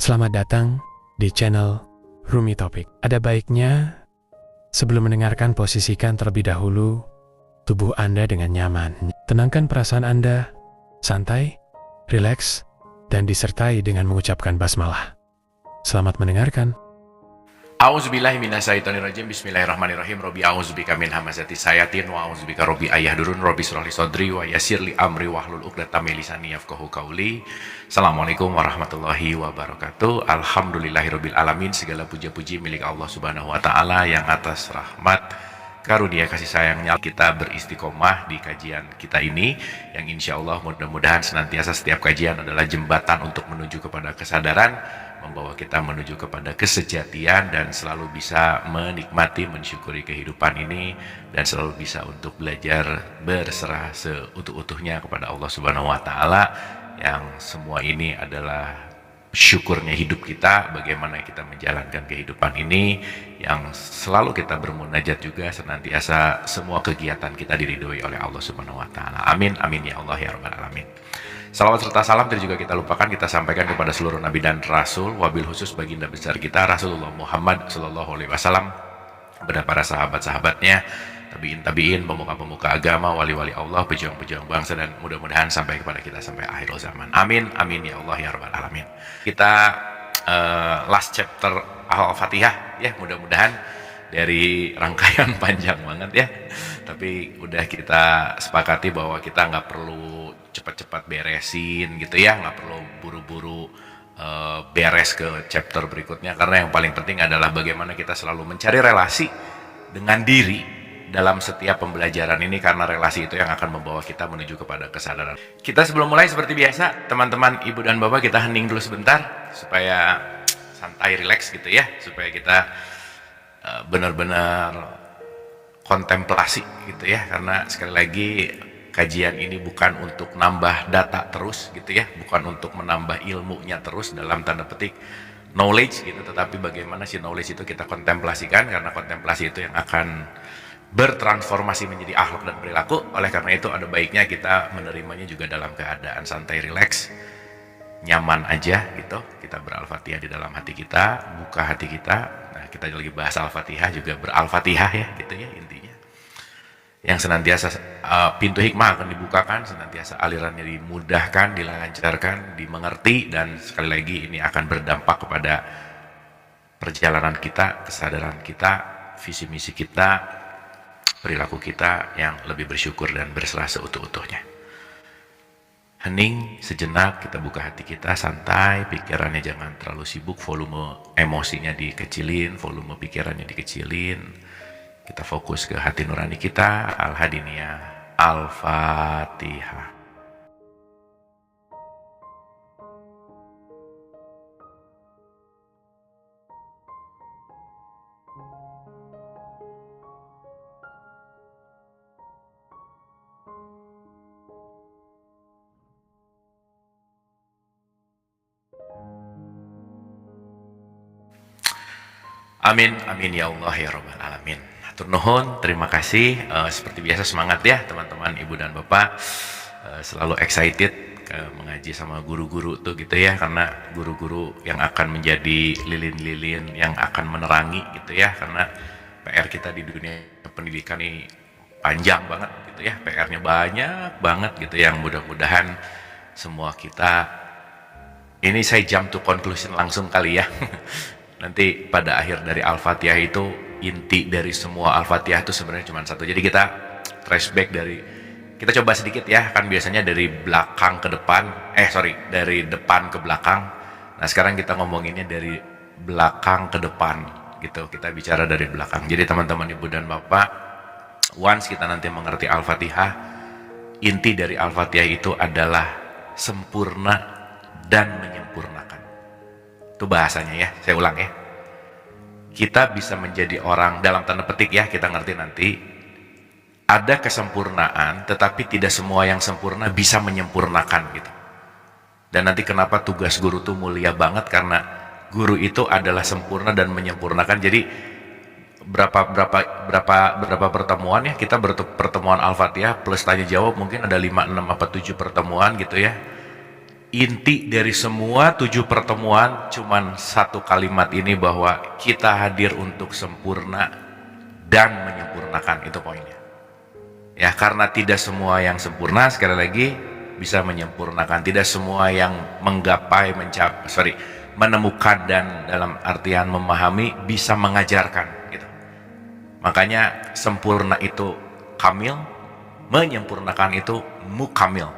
Selamat datang di channel Rumi Topik. Ada baiknya sebelum mendengarkan, posisikan terlebih dahulu tubuh Anda dengan nyaman. Tenangkan perasaan Anda, santai, rileks, dan disertai dengan mengucapkan basmalah. Selamat mendengarkan. A'udzubillahi minasyaitonirrajim. Bismillahirrahmanirrahim. Robbi a'udzubika min hamazati sayatin wa a'udzubika robbi ayahdurun. Robbi shrahli sadri wa yassirli amri wahlul 'uqdatam min lisani yafqahu qawli. Assalamualaikum warahmatullahi wabarakatuh. Alhamdulillahirabbil alamin. Segala puja-puji milik Allah Subhanahu wa taala yang atas rahmat karunia kasih sayangnya kita beristiqomah di kajian kita ini, yang insya Allah mudah-mudahan senantiasa setiap kajian adalah jembatan untuk menuju kepada kesadaran, membawa kita menuju kepada kesejatian, dan selalu bisa menikmati, mensyukuri kehidupan ini, dan selalu bisa untuk belajar berserah seutuh-utuhnya kepada Allah Subhanahu wa taala, yang semua ini adalah syukurnya hidup kita, bagaimana kita menjalankan kehidupan ini, yang selalu kita bermunajat juga senantiasa semua kegiatan kita diridhoi oleh Allah Subhanahu wa taala. Amin amin ya Allah ya rabbal alamin. Salawat serta salam tidak juga kita lupakan, kita sampaikan kepada seluruh nabi dan rasul, wabil khusus baginda besar kita Rasulullah Muhammad sallallahu alaihi wasallam, kepada para sahabat-sahabatnya, tabiin, pemuka-pemuka agama, wali-wali Allah, pejuang-pejuang bangsa, dan mudah-mudahan sampai kepada kita sampai akhir zaman. Amin amin ya Allah ya rabbal alamin. Kita last chapter Al-Fatihah ya, mudah-mudahan dari rangkaian panjang banget ya, tapi udah kita sepakati bahwa kita nggak perlu cepat-cepat beresin gitu ya, nggak perlu buru-buru beres ke chapter berikutnya, karena yang paling penting adalah bagaimana kita selalu mencari relasi dengan diri dalam setiap pembelajaran ini, karena relasi itu yang akan membawa kita menuju kepada kesadaran. Kita sebelum mulai seperti biasa, teman-teman, ibu dan bapak, kita hening dulu sebentar supaya santai, rileks gitu ya, supaya kita benar-benar kontemplasi gitu ya, karena sekali lagi kajian ini bukan untuk nambah data terus gitu ya, bukan untuk menambah ilmunya terus dalam tanda petik knowledge gitu, tetapi bagaimana si knowledge itu kita kontemplasikan, karena kontemplasi itu yang akan bertransformasi menjadi akhlak dan perilaku. Oleh karena itu ada baiknya kita menerimanya juga dalam keadaan santai, rileks, nyaman aja gitu. Kita ber-Al-Fatihah di dalam hati kita, buka hati kita. Nah, kita lagi bahas Al-Fatihah, juga ber-Al-Fatihah ya gitu ya intinya. Yang senantiasa pintu hikmah akan dibukakan, senantiasa alirannya dimudahkan, dilancarkan, dimengerti, dan sekali lagi ini akan berdampak kepada perjalanan kita, kesadaran kita, visi misi kita, perilaku kita yang lebih bersyukur dan berserah seutuh-utuhnya. Hening sejenak, kita buka hati kita, santai, pikirannya jangan terlalu sibuk, volume emosinya dikecilin, volume pikirannya dikecilin. Kita fokus ke hati nurani kita. Al-Hadiniyah, Al-Fatihah. Amin amin ya Allah ya rabbal alamin. Hatur nuhun, terima kasih. Seperti biasa semangat ya teman-teman, ibu dan bapak, selalu excited mengaji sama guru-guru tuh gitu ya, karena guru-guru yang akan menjadi lilin-lilin yang akan menerangi gitu ya, karena PR kita di dunia pendidikan ini panjang banget gitu ya, PR-nya banyak banget gitu, yang mudah-mudahan semua kita ini, saya jump to conclusion langsung kali ya. Nanti pada akhir dari Al-Fatihah itu, inti dari semua Al-Fatihah itu sebenarnya cuma satu. Jadi kita flashback kita coba sedikit ya, kan biasanya dari belakang ke depan, dari depan ke belakang. Nah sekarang kita ngomonginnya dari belakang ke depan gitu, kita bicara dari belakang. Jadi teman-teman ibu dan bapak, once kita nanti mengerti Al-Fatihah, inti dari Al-Fatihah itu adalah sempurna dan menyempurnakan. Itu bahasanya ya, saya ulang ya. Kita bisa menjadi orang, dalam tanda petik ya, kita ngerti nanti, ada kesempurnaan, tetapi tidak semua yang sempurna bisa menyempurnakan gitu. Dan nanti kenapa tugas guru itu mulia banget, karena guru itu adalah sempurna dan menyempurnakan. Jadi berapa pertemuan ya, kita pertemuan Al-Fatihah plus tanya jawab mungkin ada 5, 6, apa 7 pertemuan gitu ya. inti dari semua 7 pertemuan cuman satu kalimat ini, bahwa kita hadir untuk sempurna dan menyempurnakan. Itu poinnya ya, karena tidak semua yang sempurna, sekali lagi, bisa menyempurnakan. Tidak semua yang menggapai, menemukan, dan dalam artian memahami, bisa mengajarkan gitu. Makanya sempurna itu kamil, menyempurnakan itu mukamil.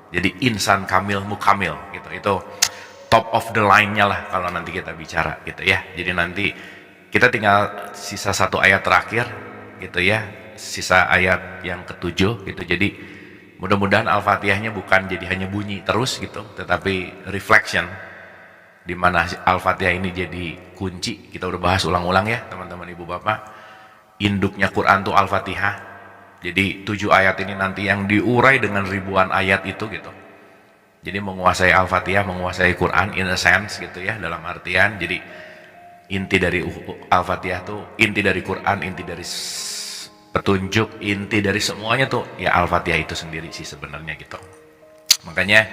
Jadi insan kamil, mukamil gitu. Itu top of the line-nya lah kalau nanti kita bicara gitu ya. Jadi nanti kita tinggal sisa satu ayat terakhir gitu ya, sisa ayat yang ke-7 gitu. Jadi mudah-mudahan Al-Fatihahnya bukan jadi hanya bunyi terus gitu, tetapi reflection, di mana Al-Fatihah ini jadi kunci. Kita udah bahas ulang-ulang ya teman-teman ibu bapak, induknya Quran tuh Al-Fatihah. Jadi 7 ayat ini nanti yang diurai dengan ribuan ayat itu gitu. Jadi menguasai Al-Fatihah, menguasai Quran in a sense gitu ya, dalam artian jadi inti dari Al-Fatihah tuh, inti dari Quran, inti dari petunjuk, inti dari semuanya tuh ya Al-Fatihah itu sendiri sih sebenarnya gitu. Makanya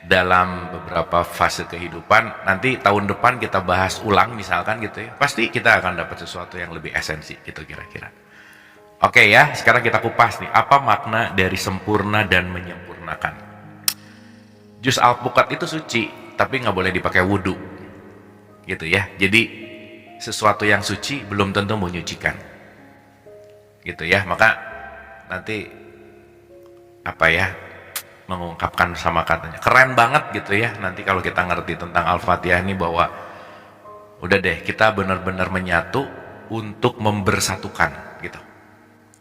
dalam beberapa fase kehidupan, nanti tahun depan kita bahas ulang misalkan gitu ya, pasti kita akan dapat sesuatu yang lebih esensi gitu kira-kira. Oke ya, sekarang kita kupas nih, apa makna dari sempurna dan menyempurnakan. Jus alpukat itu suci, tapi nggak boleh dipakai wudhu gitu ya. Jadi sesuatu yang suci belum tentu menyucikan gitu ya. Maka nanti apa ya, mengungkapkan sama katanya keren banget gitu ya, nanti kalau kita ngerti tentang Al-Fatihah ini, bahwa udah deh kita benar-benar menyatu untuk membersatukan gitu.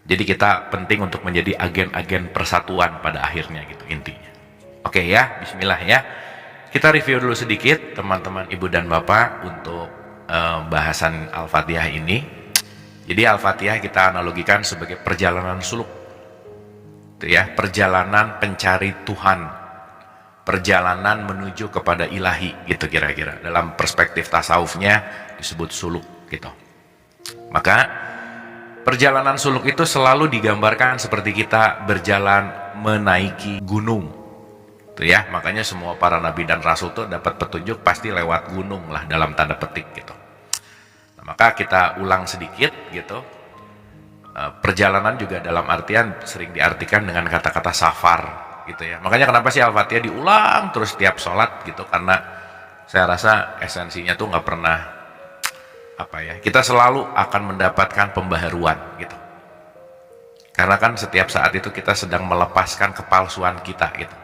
Jadi kita penting untuk menjadi agen-agen persatuan pada akhirnya gitu intinya. Oke ya, bismillah ya. Kita review dulu sedikit teman-teman ibu dan bapak untuk bahasan Al-Fatihah ini. Jadi Al-Fatihah kita analogikan sebagai perjalanan suluk. Itu ya, perjalanan pencari Tuhan. Perjalanan menuju kepada ilahi gitu kira-kira. Dalam perspektif tasawufnya disebut suluk gitu. Maka perjalanan suluk itu selalu digambarkan seperti kita berjalan menaiki gunung. Tuh ya, makanya semua para nabi dan rasul tuh dapat petunjuk pasti lewat gunung lah dalam tanda petik gitu. Nah, maka kita ulang sedikit gitu. Perjalanan juga dalam artian sering diartikan dengan kata-kata safar gitu ya. Makanya kenapa sih Al-Fatihah diulang terus tiap sholat gitu, karena saya rasa esensinya tuh nggak pernah apa ya, kita selalu akan mendapatkan pembaharuan gitu. Karena kan setiap saat itu kita sedang melepaskan kepalsuan kita gitu.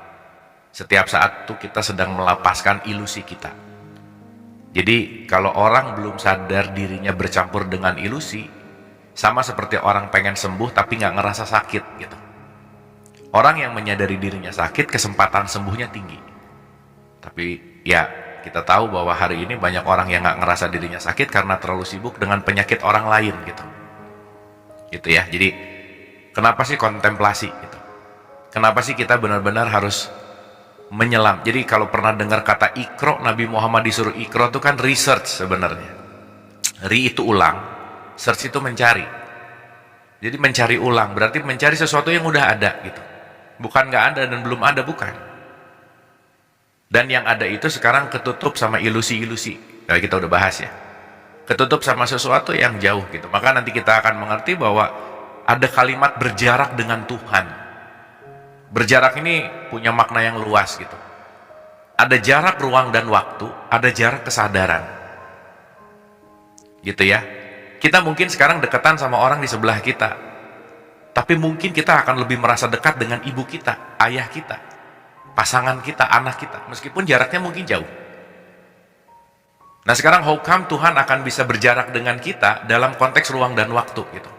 Setiap saat itu kita sedang melepaskan ilusi kita. Jadi kalau orang belum sadar dirinya bercampur dengan ilusi, sama seperti orang pengen sembuh tapi nggak ngerasa sakit gitu. Orang yang menyadari dirinya sakit, kesempatan sembuhnya tinggi. Tapi ya kita tahu bahwa hari ini banyak orang yang nggak ngerasa dirinya sakit karena terlalu sibuk dengan penyakit orang lain gitu. Gitu ya. Jadi kenapa sih kontemplasi gitu? Kenapa sih kita benar-benar harus menyelam? Jadi kalau pernah dengar kata ikro, Nabi Muhammad disuruh ikro itu kan research sebenarnya. Ri itu ulang, search itu mencari. Jadi mencari ulang berarti mencari sesuatu yang udah ada gitu. Bukan nggak ada dan belum ada, bukan. Dan yang ada itu sekarang ketutup sama ilusi-ilusi. Nah, kita udah bahas ya. Ketutup sama sesuatu yang jauh gitu. Maka nanti kita akan mengerti bahwa ada kalimat berjarak dengan Tuhan. Berjarak ini punya makna yang luas gitu. Ada jarak ruang dan waktu, ada jarak kesadaran. Gitu ya. Kita mungkin sekarang dekatan sama orang di sebelah kita. Tapi mungkin kita akan lebih merasa dekat dengan ibu kita, ayah kita, pasangan kita, anak kita, meskipun jaraknya mungkin jauh. Nah sekarang how come Tuhan akan bisa berjarak dengan kita dalam konteks ruang dan waktu gitu.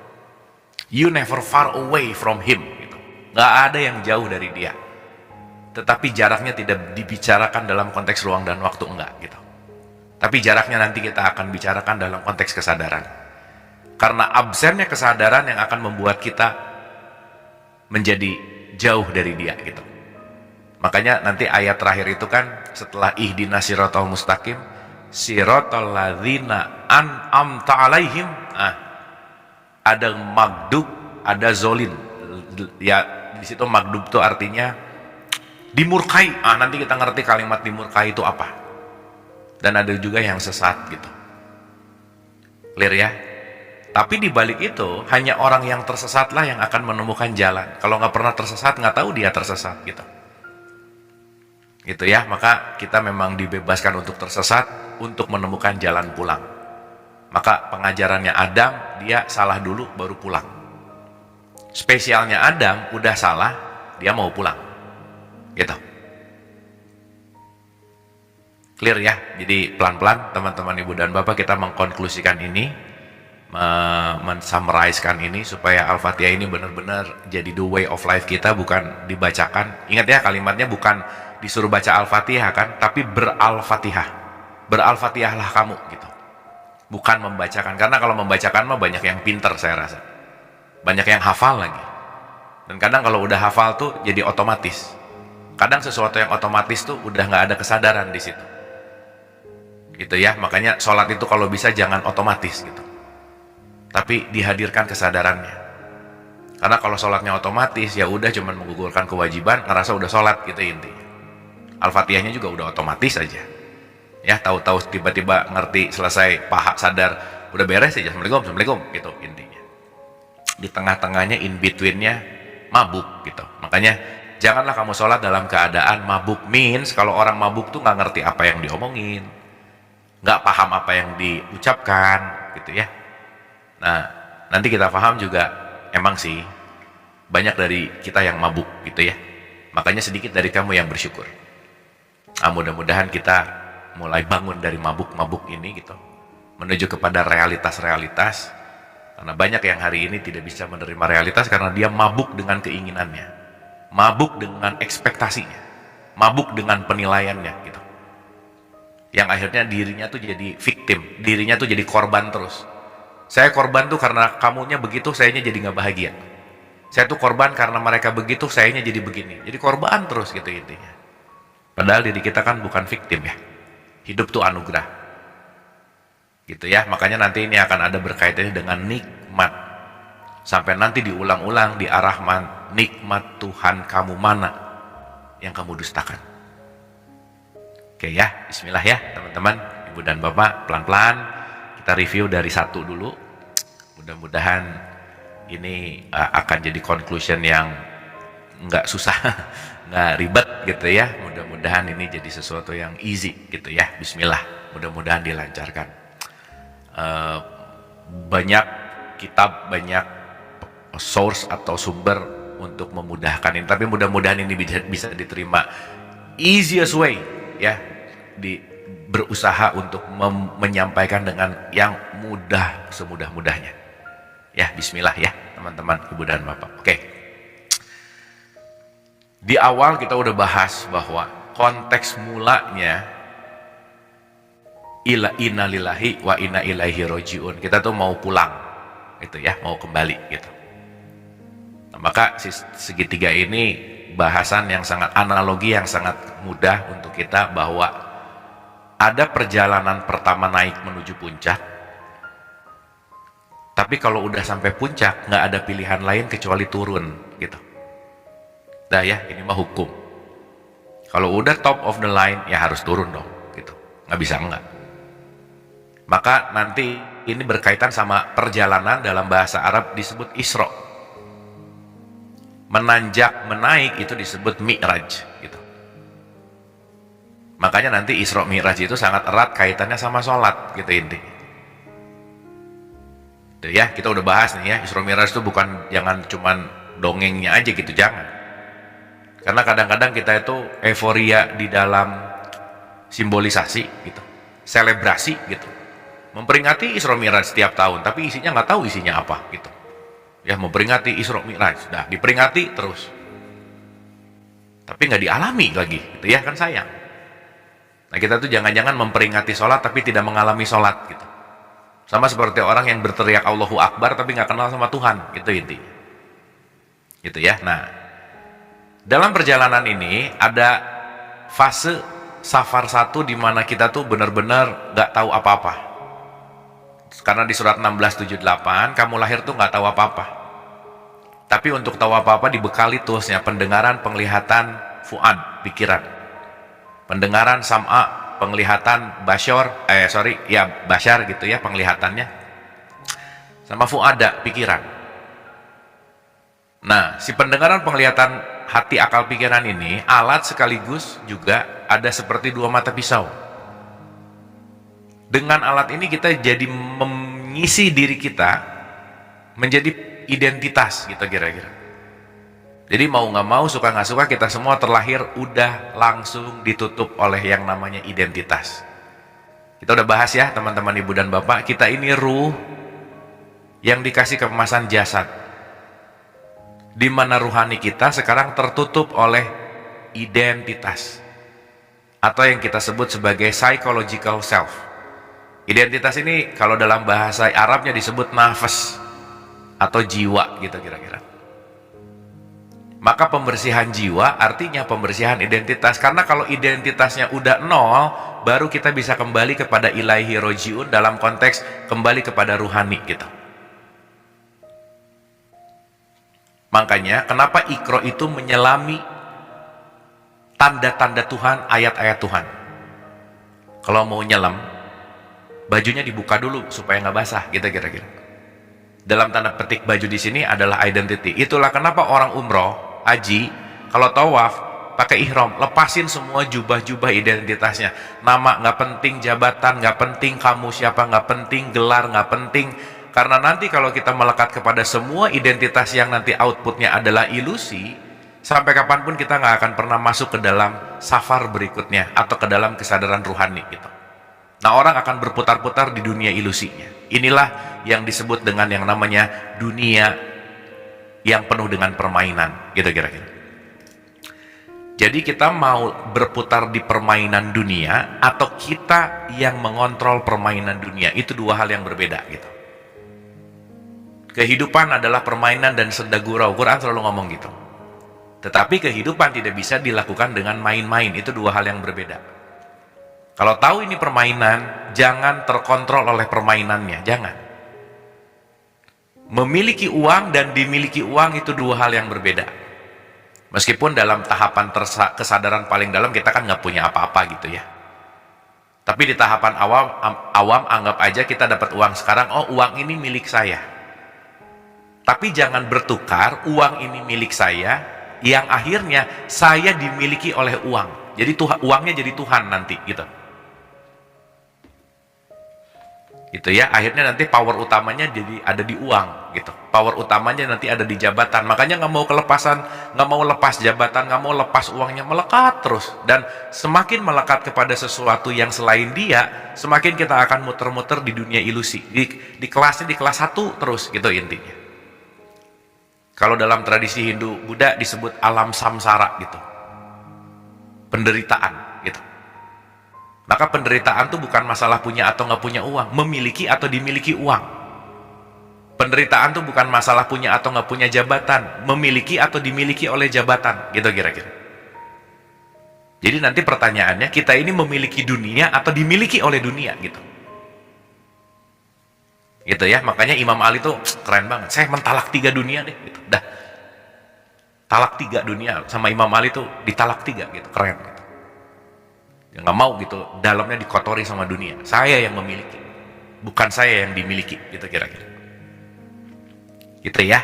You never far away from Him gitu. Gak ada yang jauh dari Dia. Tetapi jaraknya tidak dibicarakan dalam konteks ruang dan waktu, enggak gitu. Tapi jaraknya nanti kita akan bicarakan dalam konteks kesadaran. Karena absennya kesadaran yang akan membuat kita menjadi jauh dari Dia gitu. Makanya nanti ayat terakhir itu kan setelah ihdinas siratal mustaqim, siratal ladzina an'amta alaihim, ada magdub, ada zolin. Ya di situ magdub itu artinya dimurkai. Nanti kita ngerti kalimat dimurkai itu apa. Dan ada juga yang sesat gitu. Clear ya? Tapi di balik itu hanya orang yang tersesatlah yang akan menemukan jalan. Kalau nggak pernah tersesat, nggak tahu dia tersesat gitu. Gitu ya, maka kita memang dibebaskan untuk tersesat, untuk menemukan jalan pulang. Maka pengajarannya Adam, dia salah dulu baru pulang. Spesialnya Adam, udah salah, dia mau pulang. Gitu. Clear ya? Jadi pelan-pelan teman-teman ibu dan bapak kita mengkonklusikan ini, mensummarizkan ini supaya Al-Fatihah ini benar-benar jadi the way of life kita, bukan dibacakan. Ingat ya, kalimatnya bukan disuruh baca Al-Fatihah kan, tapi beral-Fatihah. Beral-Fatihahlah kamu gitu. Bukan membacakan, karena kalau membacakan mah banyak yang pinter saya rasa. Banyak yang hafal lagi. Dan kadang kalau udah hafal tuh jadi otomatis. Kadang sesuatu yang otomatis tuh udah nggak ada kesadaran di situ. Gitu ya, makanya sholat itu kalau bisa jangan otomatis gitu. Tapi dihadirkan kesadarannya. Karena kalau sholatnya otomatis, ya udah cuman menggugurkan kewajiban, ngerasa udah sholat gitu intinya. Al-Fatihahnya juga udah otomatis aja. Ya, tahu-tahu tiba-tiba ngerti, selesai, paha, sadar, udah beres aja, Assalamualaikum, gitu intinya. Di tengah-tengahnya, in between-nya, mabuk gitu. Makanya, janganlah kamu sholat dalam keadaan mabuk. Means, kalau orang mabuk tuh nggak ngerti apa yang diomongin, nggak paham apa yang diucapkan, gitu ya. Nah, nanti kita paham juga, emang sih, banyak dari kita yang mabuk, gitu ya. Makanya sedikit dari kamu yang bersyukur. Mudah-mudahan kita mulai bangun dari mabuk-mabuk ini, gitu. Menuju kepada realitas-realitas. Karena banyak yang hari ini tidak bisa menerima realitas karena dia mabuk dengan keinginannya. Mabuk dengan ekspektasinya. Mabuk dengan penilaiannya, gitu. Yang akhirnya dirinya tuh jadi victim. Dirinya tuh jadi korban terus. Saya korban tuh karena kamunya begitu, sayanya jadi nggak bahagia. Saya tuh korban karena mereka begitu, sayanya jadi begini. Jadi korban terus gitu intinya. Padahal diri kita kan bukan victim ya. Hidup tuh anugerah. Gitu ya, makanya nanti ini akan ada berkaitannya dengan nikmat. Sampai nanti diulang-ulang di Ar-Rahman, nikmat Tuhan kamu mana yang kamu dustakan. Oke ya, bismillah ya teman-teman, ibu dan bapak, pelan-pelan kita review dari satu dulu. Mudah-mudahan ini akan jadi conclusion yang nggak susah, nggak ribet gitu ya. Mudah-mudahan ini jadi sesuatu yang easy gitu ya. Bismillah, mudah-mudahan dilancarkan. Banyak kitab, banyak source atau sumber untuk memudahkan ini. Tapi mudah-mudahan ini bisa diterima easiest way ya. Berusaha untuk menyampaikan dengan yang mudah, semudah-mudahnya. Ya, bismillah ya teman-teman, ibu dan bapak. Oke. Di awal kita udah bahas bahwa konteks mulanya inna lillahi wa inna ilaihi rojiun. Kita tuh mau pulang, gitu ya, mau kembali gitu. Nah, maka segitiga ini bahasan yang sangat, analogi yang sangat mudah untuk kita, bahwa ada perjalanan pertama naik menuju puncak, tapi kalau udah sampai puncak nggak ada pilihan lain kecuali turun gitu. Nah ya, ini mah hukum. Kalau udah top of the line ya harus turun dong gitu, nggak bisa enggak. Maka nanti ini berkaitan sama perjalanan, dalam bahasa Arab disebut Isra. Menanjak, menaik itu disebut Mi'raj gitu. Makanya nanti Isra Mi'raj itu sangat erat kaitannya sama sholat gitu intinya. Ya, kita udah bahas nih ya, Isra Mi'raj itu bukan, jangan cuman dongengnya aja gitu, jangan. Karena kadang-kadang kita itu euforia di dalam simbolisasi gitu, selebrasi gitu, memperingati Isra Mi'raj setiap tahun, tapi isinya nggak tahu isinya apa gitu. Ya, memperingati Isra Mi'raj, dah diperingati terus, tapi nggak dialami lagi gitu ya, kan sayang. Nah, kita tuh jangan-jangan memperingati sholat tapi tidak mengalami sholat gitu. Sama seperti orang yang berteriak Allahu Akbar tapi nggak kenal sama Tuhan, gitu intinya. Gitu ya. Nah, dalam perjalanan ini ada fase safar satu di mana kita tuh benar-benar nggak tahu apa-apa. Karena di surat 1678, kamu lahir tuh nggak tahu apa-apa. Tapi untuk tahu apa-apa dibekali tulusnya pendengaran, penglihatan, fuad, pikiran. Pendengaran sam'a, penglihatan basyar gitu ya, penglihatannya. Sama fuada, pikiran. Nah, si pendengaran, penglihatan, hati, akal, pikiran ini alat sekaligus juga ada seperti dua mata pisau. Dengan alat ini kita jadi mengisi diri kita menjadi identitas gitu kira-kira. Jadi mau nggak mau, suka nggak suka, kita semua terlahir udah langsung ditutup oleh yang namanya identitas. Kita udah bahas ya teman-teman ibu dan bapak, kita ini ruh yang dikasih kemasan jasad, di mana ruhani kita sekarang tertutup oleh identitas atau yang kita sebut sebagai psychological self. Identitas ini kalau dalam bahasa Arabnya disebut nafas atau jiwa gitu kira-kira. Maka pembersihan jiwa artinya pembersihan identitas, karena kalau identitasnya udah nol, baru kita bisa kembali kepada ilaihi rojiun, dalam konteks kembali kepada ruhani gitu. Makanya kenapa Iqra itu menyelami tanda-tanda Tuhan, ayat-ayat Tuhan. Kalau mau nyelam, bajunya dibuka dulu supaya nggak basah gitu kira-kira. Dalam tanda petik baju di sini adalah identity. Itulah kenapa orang umroh, haji, kalau tawaf pakai ihram, lepasin semua jubah-jubah identitasnya. Nama nggak penting, jabatan nggak penting, kamu siapa nggak penting, gelar nggak penting. Karena nanti kalau kita melekat kepada semua identitas yang nanti outputnya adalah ilusi, sampai kapanpun kita nggak akan pernah masuk ke dalam safar berikutnya atau ke dalam kesadaran ruhani gitu. Nah, orang akan berputar-putar di dunia ilusinya. Inilah yang disebut dengan yang namanya dunia yang penuh dengan permainan, gitu kira-kira. Jadi kita mau berputar di permainan dunia atau kita yang mengontrol permainan dunia, itu dua hal yang berbeda gitu. Kehidupan adalah permainan dan senda gurau, Quran selalu ngomong gitu. Tetapi kehidupan tidak bisa dilakukan dengan main-main, itu dua hal yang berbeda. Kalau tahu ini permainan, jangan terkontrol oleh permainannya, jangan. Memiliki uang dan dimiliki uang itu dua hal yang berbeda. Meskipun dalam tahapan kesadaran paling dalam kita kan nggak punya apa-apa gitu ya. Tapi di tahapan awam anggap aja kita dapat uang sekarang, oh uang ini milik saya. Tapi jangan bertukar uang ini milik saya, yang akhirnya saya dimiliki oleh uang. Jadi uangnya jadi Tuhan nanti gitu. Gitu ya, akhirnya nanti power utamanya jadi ada di uang gitu, power utamanya nanti ada di jabatan. Makanya nggak mau kelepasan, nggak mau lepas jabatan, nggak mau lepas uangnya, melekat terus. Dan semakin melekat kepada sesuatu yang selain dia, semakin kita akan muter-muter di dunia ilusi, di kelas 1 terus gitu intinya. Kalau dalam tradisi Hindu Buddha disebut alam samsara gitu, penderitaan gitu. Maka penderitaan itu bukan masalah punya atau nggak punya uang, memiliki atau dimiliki uang. Penderitaan itu bukan masalah punya atau nggak punya jabatan, memiliki atau dimiliki oleh jabatan, gitu kira-kira. Jadi nanti pertanyaannya, kita ini memiliki dunia atau dimiliki oleh dunia, gitu. Gitu ya, makanya Imam Ali tuh keren banget. Saya mentalak 3 dunia deh, gitu. Dah, talak 3 dunia sama Imam Ali tuh ditalak 3, gitu, keren. Gitu. Ya, nggak mau gitu dalamnya dikotori sama dunia. Saya yang memiliki, bukan saya yang dimiliki, gitu kira-kira. Gitu ya.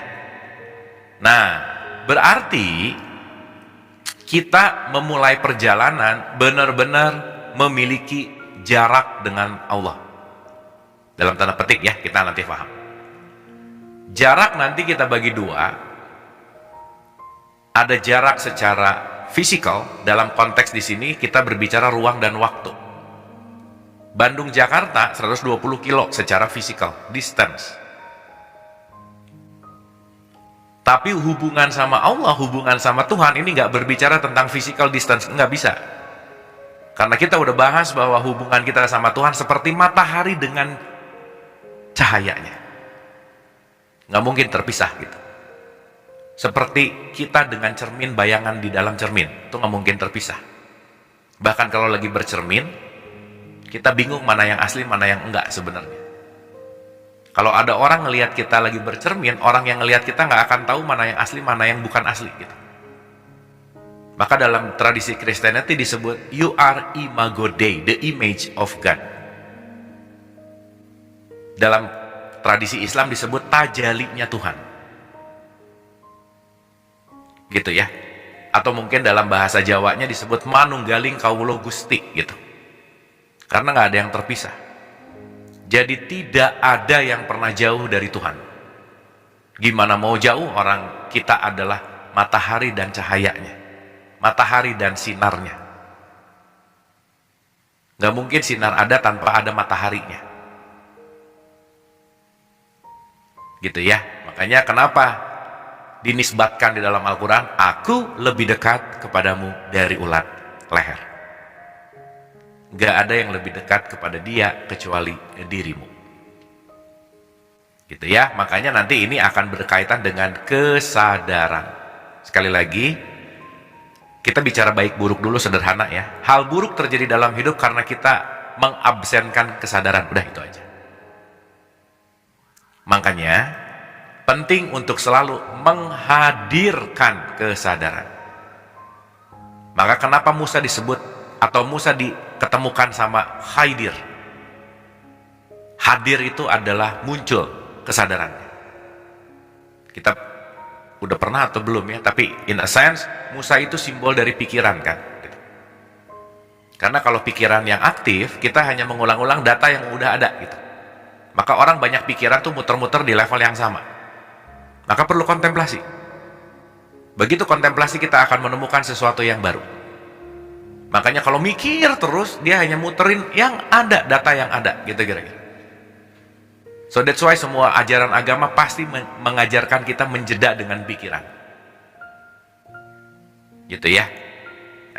Nah, berarti kita memulai perjalanan benar-benar memiliki jarak dengan Allah. Dalam tanda petik ya, kita nanti paham. Jarak nanti kita bagi 2. Ada jarak secara fisikal, dalam konteks di sini kita berbicara ruang dan waktu. Bandung Jakarta 120 kilo secara fisikal, distance. Tapi hubungan sama Allah, hubungan sama Tuhan ini nggak berbicara tentang physical distance, nggak bisa. Karena kita udah bahas bahwa hubungan kita sama Tuhan seperti matahari dengan cahayanya. Nggak mungkin terpisah gitu. Seperti kita dengan cermin, bayangan di dalam cermin, itu nggak mungkin terpisah. Bahkan kalau lagi bercermin, kita bingung mana yang asli, mana yang enggak sebenarnya. Kalau ada orang ngelihat kita lagi bercermin, orang yang ngelihat kita nggak akan tahu mana yang asli, mana yang bukan asli gitu. Maka dalam tradisi Kristianity disebut you are imago Dei, the image of God. Dalam tradisi Islam disebut tajalinya Tuhan. Gitu ya. Atau mungkin dalam bahasa Jawanya disebut manunggaling kawula Gusti gitu. Karena nggak ada yang terpisah. Jadi tidak ada yang pernah jauh dari Tuhan. Gimana mau jauh, orang kita adalah matahari dan cahayanya. Matahari dan sinarnya. Nggak mungkin sinar ada tanpa ada mataharinya. Gitu ya. Makanya kenapa dinisbatkan di dalam Al-Quran, aku lebih dekat kepadamu dari ulat leher. Nggak ada yang lebih dekat kepada dia kecuali dirimu. Gitu ya. Makanya nanti ini akan berkaitan dengan kesadaran. Sekali lagi, kita bicara baik buruk dulu sederhana ya. Hal buruk terjadi dalam hidup karena kita mengabsenkan kesadaran. Udah itu aja. Makanya penting untuk selalu menghadirkan kesadaran. Maka kenapa Musa disebut atau Musa diketemukan sama Hadir? Hadir itu adalah muncul kesadarannya. Kita udah pernah atau belum ya, tapi in a sense Musa itu simbol dari pikiran kan gitu. Karena kalau pikiran yang aktif, kita hanya mengulang-ulang data yang udah ada gitu. Maka orang banyak pikiran tuh muter-muter di level yang sama. Maka perlu kontemplasi. Begitu kontemplasi, kita akan menemukan sesuatu yang baru. Makanya kalau mikir terus, dia hanya muterin yang ada, data yang ada gitu kira-kira. So that's why semua ajaran agama pasti mengajarkan kita menjeda dengan pikiran. Gitu ya.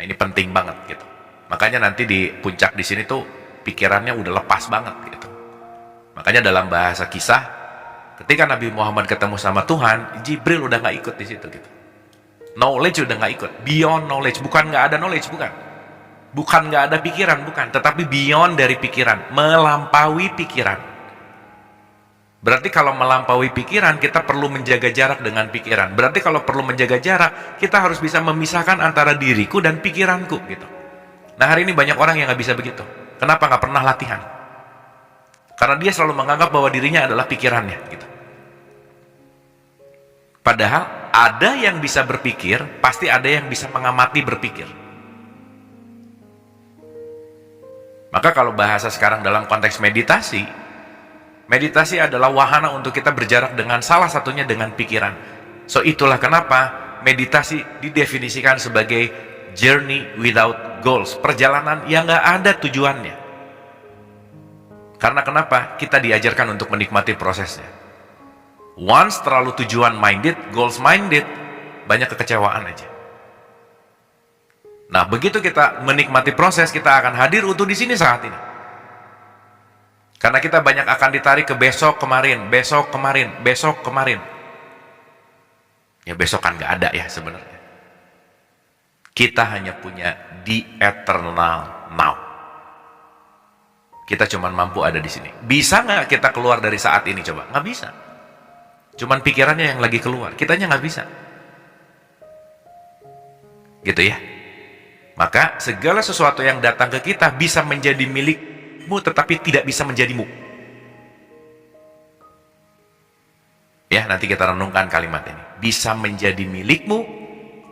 Nah, ini penting banget gitu. Makanya nanti di puncak di sini tuh pikirannya udah lepas banget gitu. Makanya dalam bahasa kisah, ketika Nabi Muhammad ketemu sama Tuhan, Jibril udah nggak ikut di situ gitu. Knowledge udah nggak ikut. Beyond knowledge, bukan nggak ada knowledge, bukan. Bukan nggak ada pikiran, bukan. Tetapi beyond dari pikiran, melampaui pikiran. Berarti kalau melampaui pikiran, kita perlu menjaga jarak dengan pikiran. Berarti kalau perlu menjaga jarak, kita harus bisa memisahkan antara diriku dan pikiranku gitu. Nah, hari ini banyak orang yang nggak bisa begitu. Kenapa? Nggak pernah latihan. Karena dia selalu menganggap bahwa dirinya adalah pikirannya gitu. Padahal ada yang bisa berpikir, pasti ada yang bisa mengamati berpikir. Maka kalau bahasa sekarang dalam konteks meditasi, meditasi adalah wahana untuk kita berjarak dengan salah satunya dengan pikiran. So itulah kenapa meditasi didefinisikan sebagai journey without goals, perjalanan yang nggak ada tujuannya. Karena kenapa? Kita diajarkan untuk menikmati prosesnya. Once terlalu tujuan minded, goals minded, banyak kekecewaan aja. Nah, begitu kita menikmati proses, kita akan hadir utuh di sini saat ini. Karena kita banyak akan ditarik ke besok kemarin, besok kemarin, besok kemarin. Ya besok kan nggak ada ya sebenarnya. Kita hanya punya the eternal now. Kita cuman mampu ada di sini. Bisa nggak kita keluar dari saat ini coba? Nggak bisa. Cuman pikirannya yang lagi keluar, kitanya nggak bisa. Gitu ya. Maka segala sesuatu yang datang ke kita bisa menjadi milikmu, tetapi tidak bisa menjadimu. Ya, nanti kita renungkan kalimat ini. Bisa menjadi milikmu,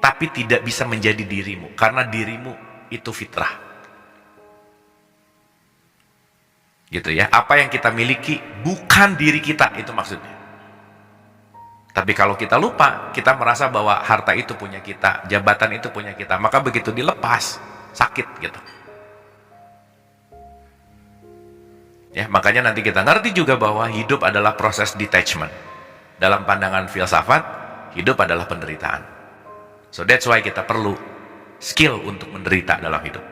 tapi tidak bisa menjadi dirimu. Karena dirimu itu fitrah. Gitu ya. Apa yang kita miliki bukan diri kita, itu maksudnya. Tapi kalau kita lupa, kita merasa bahwa harta itu punya kita, jabatan itu punya kita, maka begitu dilepas, sakit gitu. Ya, makanya nanti kita ngerti juga bahwa hidup adalah proses detachment. Dalam pandangan filsafat, hidup adalah penderitaan. So that's why kita perlu skill untuk menderita dalam hidup.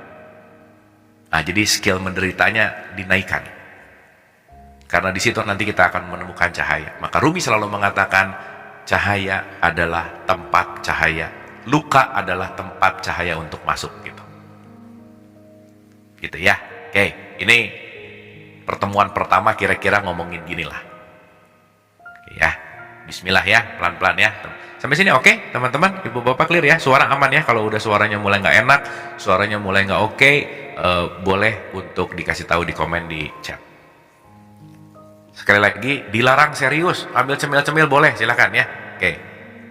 Nah, jadi skill menderitanya dinaikkan. Karena di situ nanti kita akan menemukan cahaya. Maka Rumi selalu mengatakan, cahaya adalah tempat cahaya. Luka adalah tempat cahaya untuk masuk gitu. Gitu ya. Oke, ini pertemuan pertama kira-kira ngomongin ginilah. Oke ya. Bismillah ya, pelan-pelan ya. Sampai sini oke, teman-teman, ibu bapak clear ya? Suara aman ya? Kalau udah suaranya mulai nggak enak, suaranya mulai nggak oke, boleh untuk dikasih tahu di komen di chat. Sekali lagi, dilarang serius, ambil cemil-cemil boleh, silakan ya. Oke,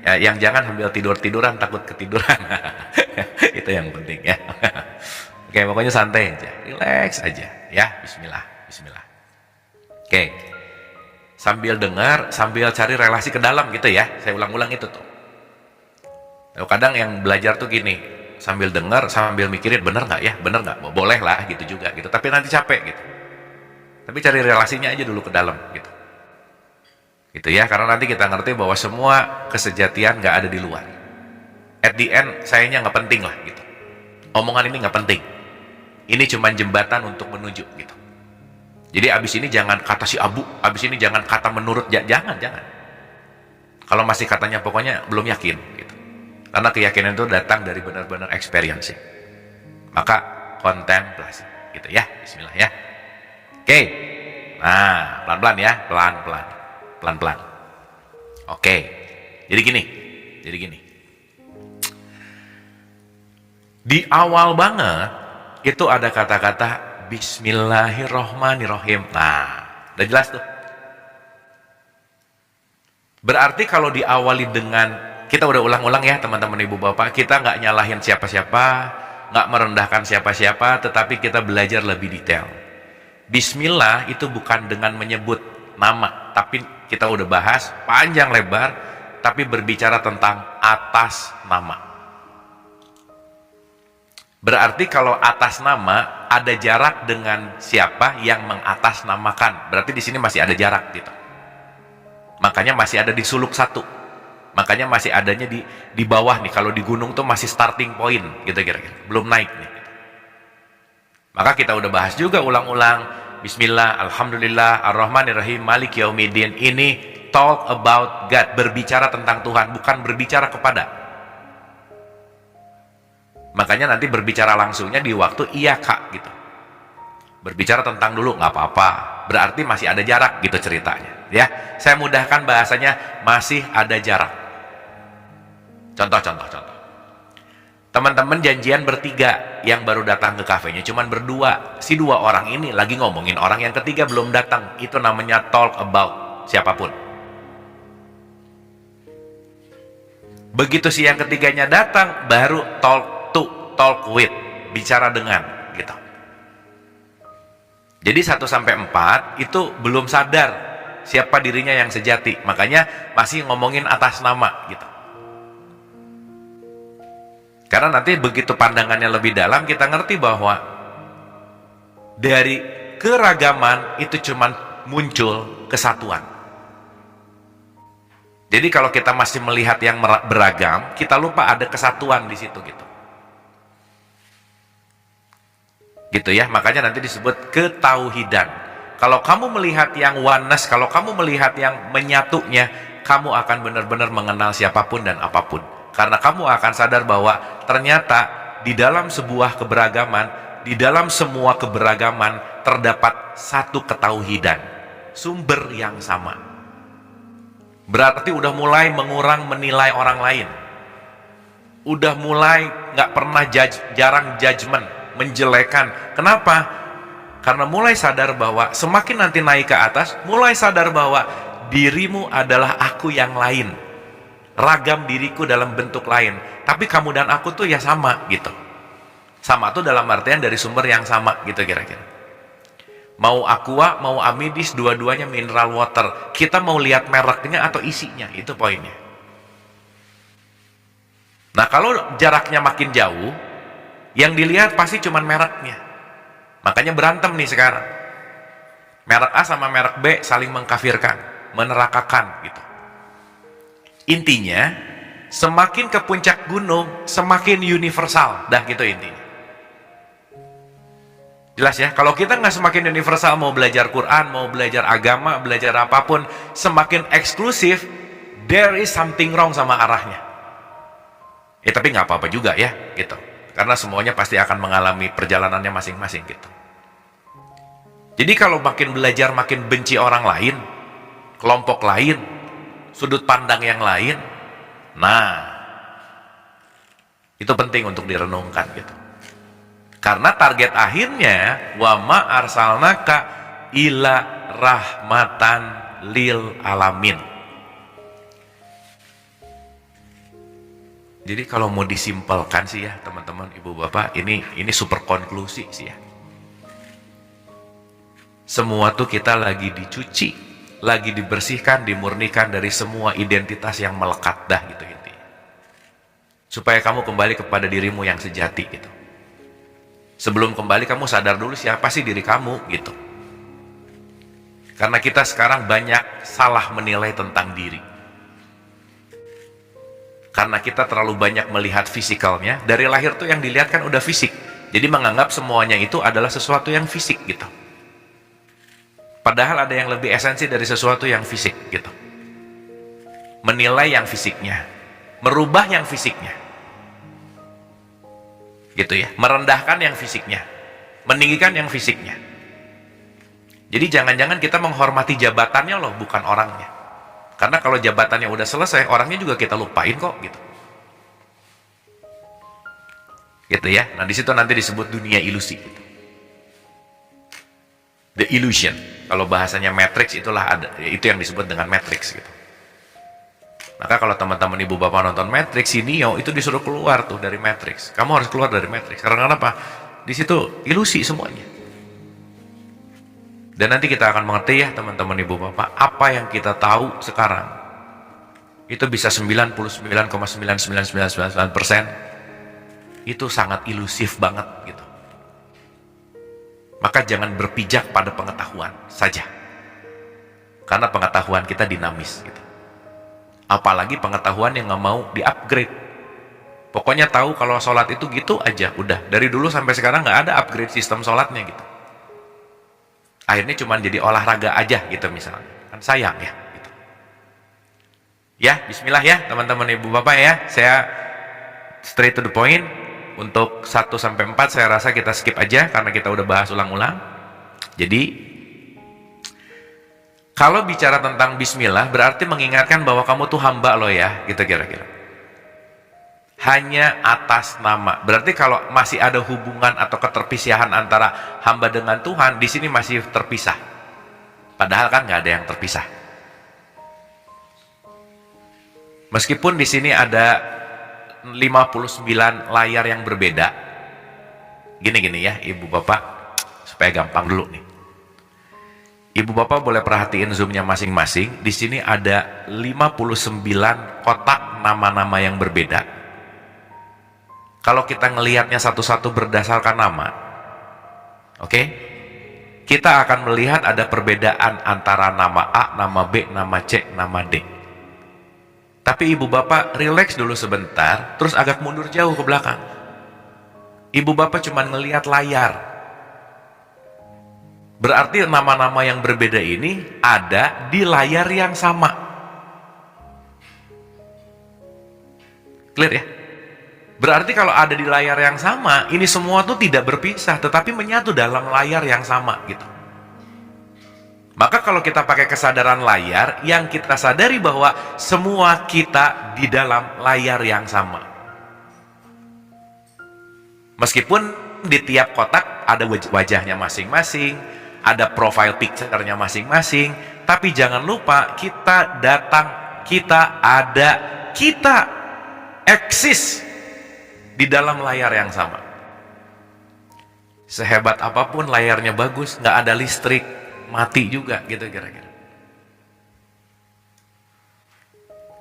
ya, yang jangan sambil tidur-tiduran, takut ketiduran. Itu yang penting ya. Oke, pokoknya santai aja, relax aja ya. Bismillah, bismillah. Oke, sambil dengar, sambil cari relasi ke dalam gitu ya. Saya ulang-ulang itu tuh. Kadang yang belajar tuh gini, sambil dengar, sambil mikirin bener nggak ya, bener nggak, boleh lah gitu juga gitu. Tapi nanti capek gitu. Tapi cari relasinya aja dulu ke dalam gitu. Gitu ya, karena nanti kita ngerti bahwa semua kesejatian nggak ada di luar. At the end, sayanya nggak penting lah gitu. Omongan ini nggak penting. Ini cuma jembatan untuk menuju gitu. Jadi abis ini jangan kata si Abu, abis ini jangan kata menurut, jangan. Kalau masih katanya pokoknya belum yakin gitu. Karena keyakinan itu datang dari benar-benar experience. Maka kontemplasi gitu ya. Bismillah ya. Oke. Nah, pelan-pelan ya, pelan-pelan. Oke. Jadi gini. Di awal banget itu ada kata-kata Bismillahirrohmanirrohim. Nah, udah jelas tuh. Berarti kalau diawali dengan, kita udah ulang-ulang ya teman-teman ibu bapak, kita nggak nyalahin siapa-siapa, nggak merendahkan siapa-siapa, tetapi kita belajar lebih detail. Bismillah itu bukan dengan menyebut nama, tapi kita udah bahas panjang lebar, tapi berbicara tentang atas nama. Berarti kalau atas nama ada jarak dengan siapa yang mengatasnamakan. Berarti di sini masih ada jarak gitu. Makanya masih ada di suluk satu. Makanya masih adanya di bawah nih. Kalau di gunung tuh masih starting point gitu kira-kira. Belum naik nih. Maka kita udah bahas juga ulang-ulang. Bismillah, Alhamdulillah, Ar-Rahmanir-Rahim, Malik Yaumiddin. Ini talk about God. Berbicara tentang Tuhan, bukan berbicara kepada. Makanya nanti berbicara langsungnya di waktu iya kak gitu. Berbicara tentang dulu nggak apa-apa. Berarti masih ada jarak gitu ceritanya. Ya, saya mudahkan bahasanya, masih ada jarak. Contoh. Teman-teman janjian bertiga, yang baru datang ke kafenya cuman berdua. Si dua orang ini lagi ngomongin orang yang ketiga belum datang. Itu namanya talk about siapapun. Begitu si yang ketiganya datang, baru talk with, bicara dengan gitu. Jadi 1 sampai 4 itu belum sadar siapa dirinya yang sejati, makanya masih ngomongin atas nama gitu. Karena nanti begitu pandangannya lebih dalam, kita ngerti bahwa dari keragaman itu cuman muncul kesatuan. Jadi kalau kita masih melihat yang beragam, kita lupa ada kesatuan di situ gitu. Gitu ya, makanya nanti disebut ketauhidan. Kalau kamu melihat yang oneness, kalau kamu melihat yang menyatunya, kamu akan benar-benar mengenal siapapun dan apapun. Karena kamu akan sadar bahwa ternyata di dalam sebuah keberagaman, di dalam semua keberagaman terdapat satu ketauhidan, sumber yang sama. Berarti udah mulai mengurang menilai orang lain. Udah mulai nggak pernah jarang judgment, menjelekan. Kenapa? Karena mulai sadar bahwa semakin nanti naik ke atas, mulai sadar bahwa dirimu adalah aku yang lain, ragam diriku dalam bentuk lain, tapi kamu dan aku tuh ya sama gitu. Sama tuh dalam artian dari sumber yang sama gitu kira-kira. Mau aqua, mau amidis, dua-duanya mineral water. Kita mau lihat mereknya atau isinya, itu poinnya. Nah kalau jaraknya makin jauh, yang dilihat pasti cuma mereknya. Makanya berantem nih sekarang. Merek A sama merek B saling mengkafirkan, menerakakan gitu. Intinya, semakin ke puncak gunung, semakin universal. Dah gitu intinya. Jelas ya, kalau kita nggak semakin universal, mau belajar Quran, mau belajar agama, belajar apapun, semakin eksklusif, there is something wrong sama arahnya. Ya tapi nggak apa-apa juga ya, gitu. Karena semuanya pasti akan mengalami perjalanannya masing-masing gitu. Jadi kalau makin belajar makin benci orang lain, kelompok lain, sudut pandang yang lain, Nah, itu penting untuk direnungkan gitu. Karena target akhirnya wa ma arsalnaka ila rahmatan lil alamin. Jadi kalau mau disimpelkan sih ya teman-teman, ibu bapak, ini super konklusi sih ya. Semua tuh kita lagi dicuci, lagi dibersihkan, dimurnikan dari semua identitas yang melekat dah gitu intinya. Supaya kamu kembali kepada dirimu yang sejati gitu. Sebelum kembali kamu sadar dulu siapa sih diri kamu gitu. Karena kita sekarang banyak salah menilai tentang diri. Karena kita terlalu banyak melihat fisikalnya, dari lahir tuh yang dilihat kan udah fisik. Jadi menganggap semuanya itu adalah sesuatu yang fisik gitu. Padahal ada yang lebih esensi dari sesuatu yang fisik gitu. Menilai yang fisiknya, merubah yang fisiknya. Gitu ya, merendahkan yang fisiknya, meninggikan yang fisiknya. Jadi jangan-jangan kita menghormati jabatannya loh, bukan orangnya. Karena kalau jabatannya udah selesai, orangnya juga kita lupain kok gitu. Gitu ya. Nah, di situ nanti disebut dunia ilusi gitu. The illusion. Kalau bahasanya Matrix itulah ada, itu yang disebut dengan Matrix gitu. Maka kalau teman-teman ibu bapak nonton Matrix, si Neo itu disuruh keluar tuh dari Matrix. Kamu harus keluar dari Matrix. Karena kenapa? Di situ ilusi semuanya. Dan nanti kita akan mengerti ya teman-teman ibu bapak, apa yang kita tahu sekarang itu bisa 99,99999% itu sangat ilusif banget gitu. Maka jangan berpijak pada pengetahuan saja, karena pengetahuan kita dinamis gitu. Apalagi pengetahuan yang nggak mau di-upgrade. Pokoknya tahu kalau sholat itu gitu aja, udah dari dulu sampai sekarang nggak ada upgrade sistem sholatnya gitu. Akhirnya cuma jadi olahraga aja gitu misalnya. Kan sayang ya gitu. Ya, bismillah ya teman-teman ibu bapak ya. Saya straight to the point. Untuk 1-4 saya rasa kita skip aja karena kita udah bahas ulang-ulang. Jadi kalau bicara tentang bismillah berarti mengingatkan bahwa kamu tuh hamba loh ya, gitu kira-kira. Hanya atas nama. Berarti kalau masih ada hubungan atau keterpisahan antara hamba dengan Tuhan, di sini masih terpisah. Padahal kan nggak ada yang terpisah. Meskipun di sini ada 59 layar yang berbeda. Gini-gini ya, ibu bapak, supaya gampang dulu nih. Ibu bapak boleh perhatiin zoomnya masing-masing. Di sini ada 59 kotak nama-nama yang berbeda. Kalau kita ngelihatnya satu-satu berdasarkan nama, oke? Kita akan melihat ada perbedaan antara nama A, nama B, nama C, nama D. Tapi ibu bapak relax dulu sebentar, terus agak mundur jauh ke belakang. Ibu bapak cuma ngelihat layar. Berarti nama-nama yang berbeda ini ada di layar yang sama. Clear ya? Berarti kalau ada di layar yang sama, ini semua tuh tidak berpisah, tetapi menyatu dalam layar yang sama gitu. Maka kalau kita pakai kesadaran layar, yang kita sadari bahwa semua kita di dalam layar yang sama. Meskipun di tiap kotak ada wajahnya masing-masing, ada profile picture-nya masing-masing, tapi jangan lupa kita datang, kita ada, kita eksis di dalam layar yang sama. Sehebat apapun layarnya bagus, nggak ada listrik, mati juga gitu kira-kira.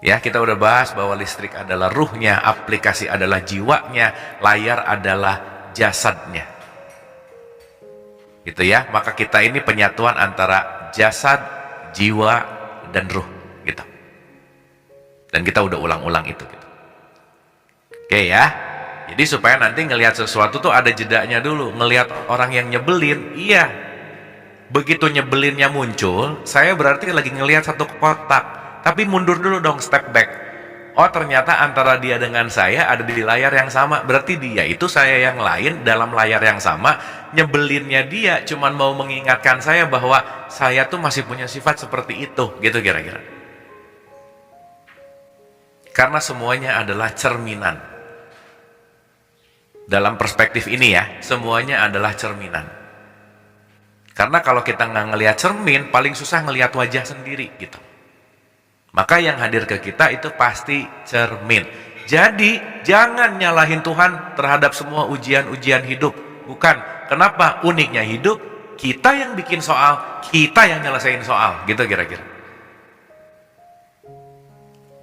Ya, kita udah bahas bahwa listrik adalah ruhnya, aplikasi adalah jiwanya, layar adalah jasadnya. Gitu ya, maka kita ini penyatuan antara jasad, jiwa, dan ruh gitu. Dan kita udah ulang-ulang itu gitu. Oke ya. Jadi supaya nanti ngelihat sesuatu tuh ada jedanya dulu. Ngelihat orang yang nyebelin, iya. Begitu nyebelinnya muncul, saya berarti lagi ngelihat satu kotak. Tapi mundur dulu dong, step back. Oh ternyata antara dia dengan saya ada di layar yang sama. Berarti dia itu saya yang lain dalam layar yang sama. Nyebelinnya dia cuman mau mengingatkan saya bahwa saya tuh masih punya sifat seperti itu. Gitu kira-kira. Karena semuanya adalah cerminan. Dalam perspektif ini ya, semuanya adalah cerminan. Karena kalau kita nggak ngelihat cermin, paling susah ngelihat wajah sendiri gitu. Maka yang hadir ke kita itu pasti cermin. Jadi jangan nyalahin Tuhan terhadap semua ujian-ujian hidup. Bukan. Kenapa? Uniknya hidup, kita yang bikin soal, kita yang nyelesain soal. Gitu kira-kira.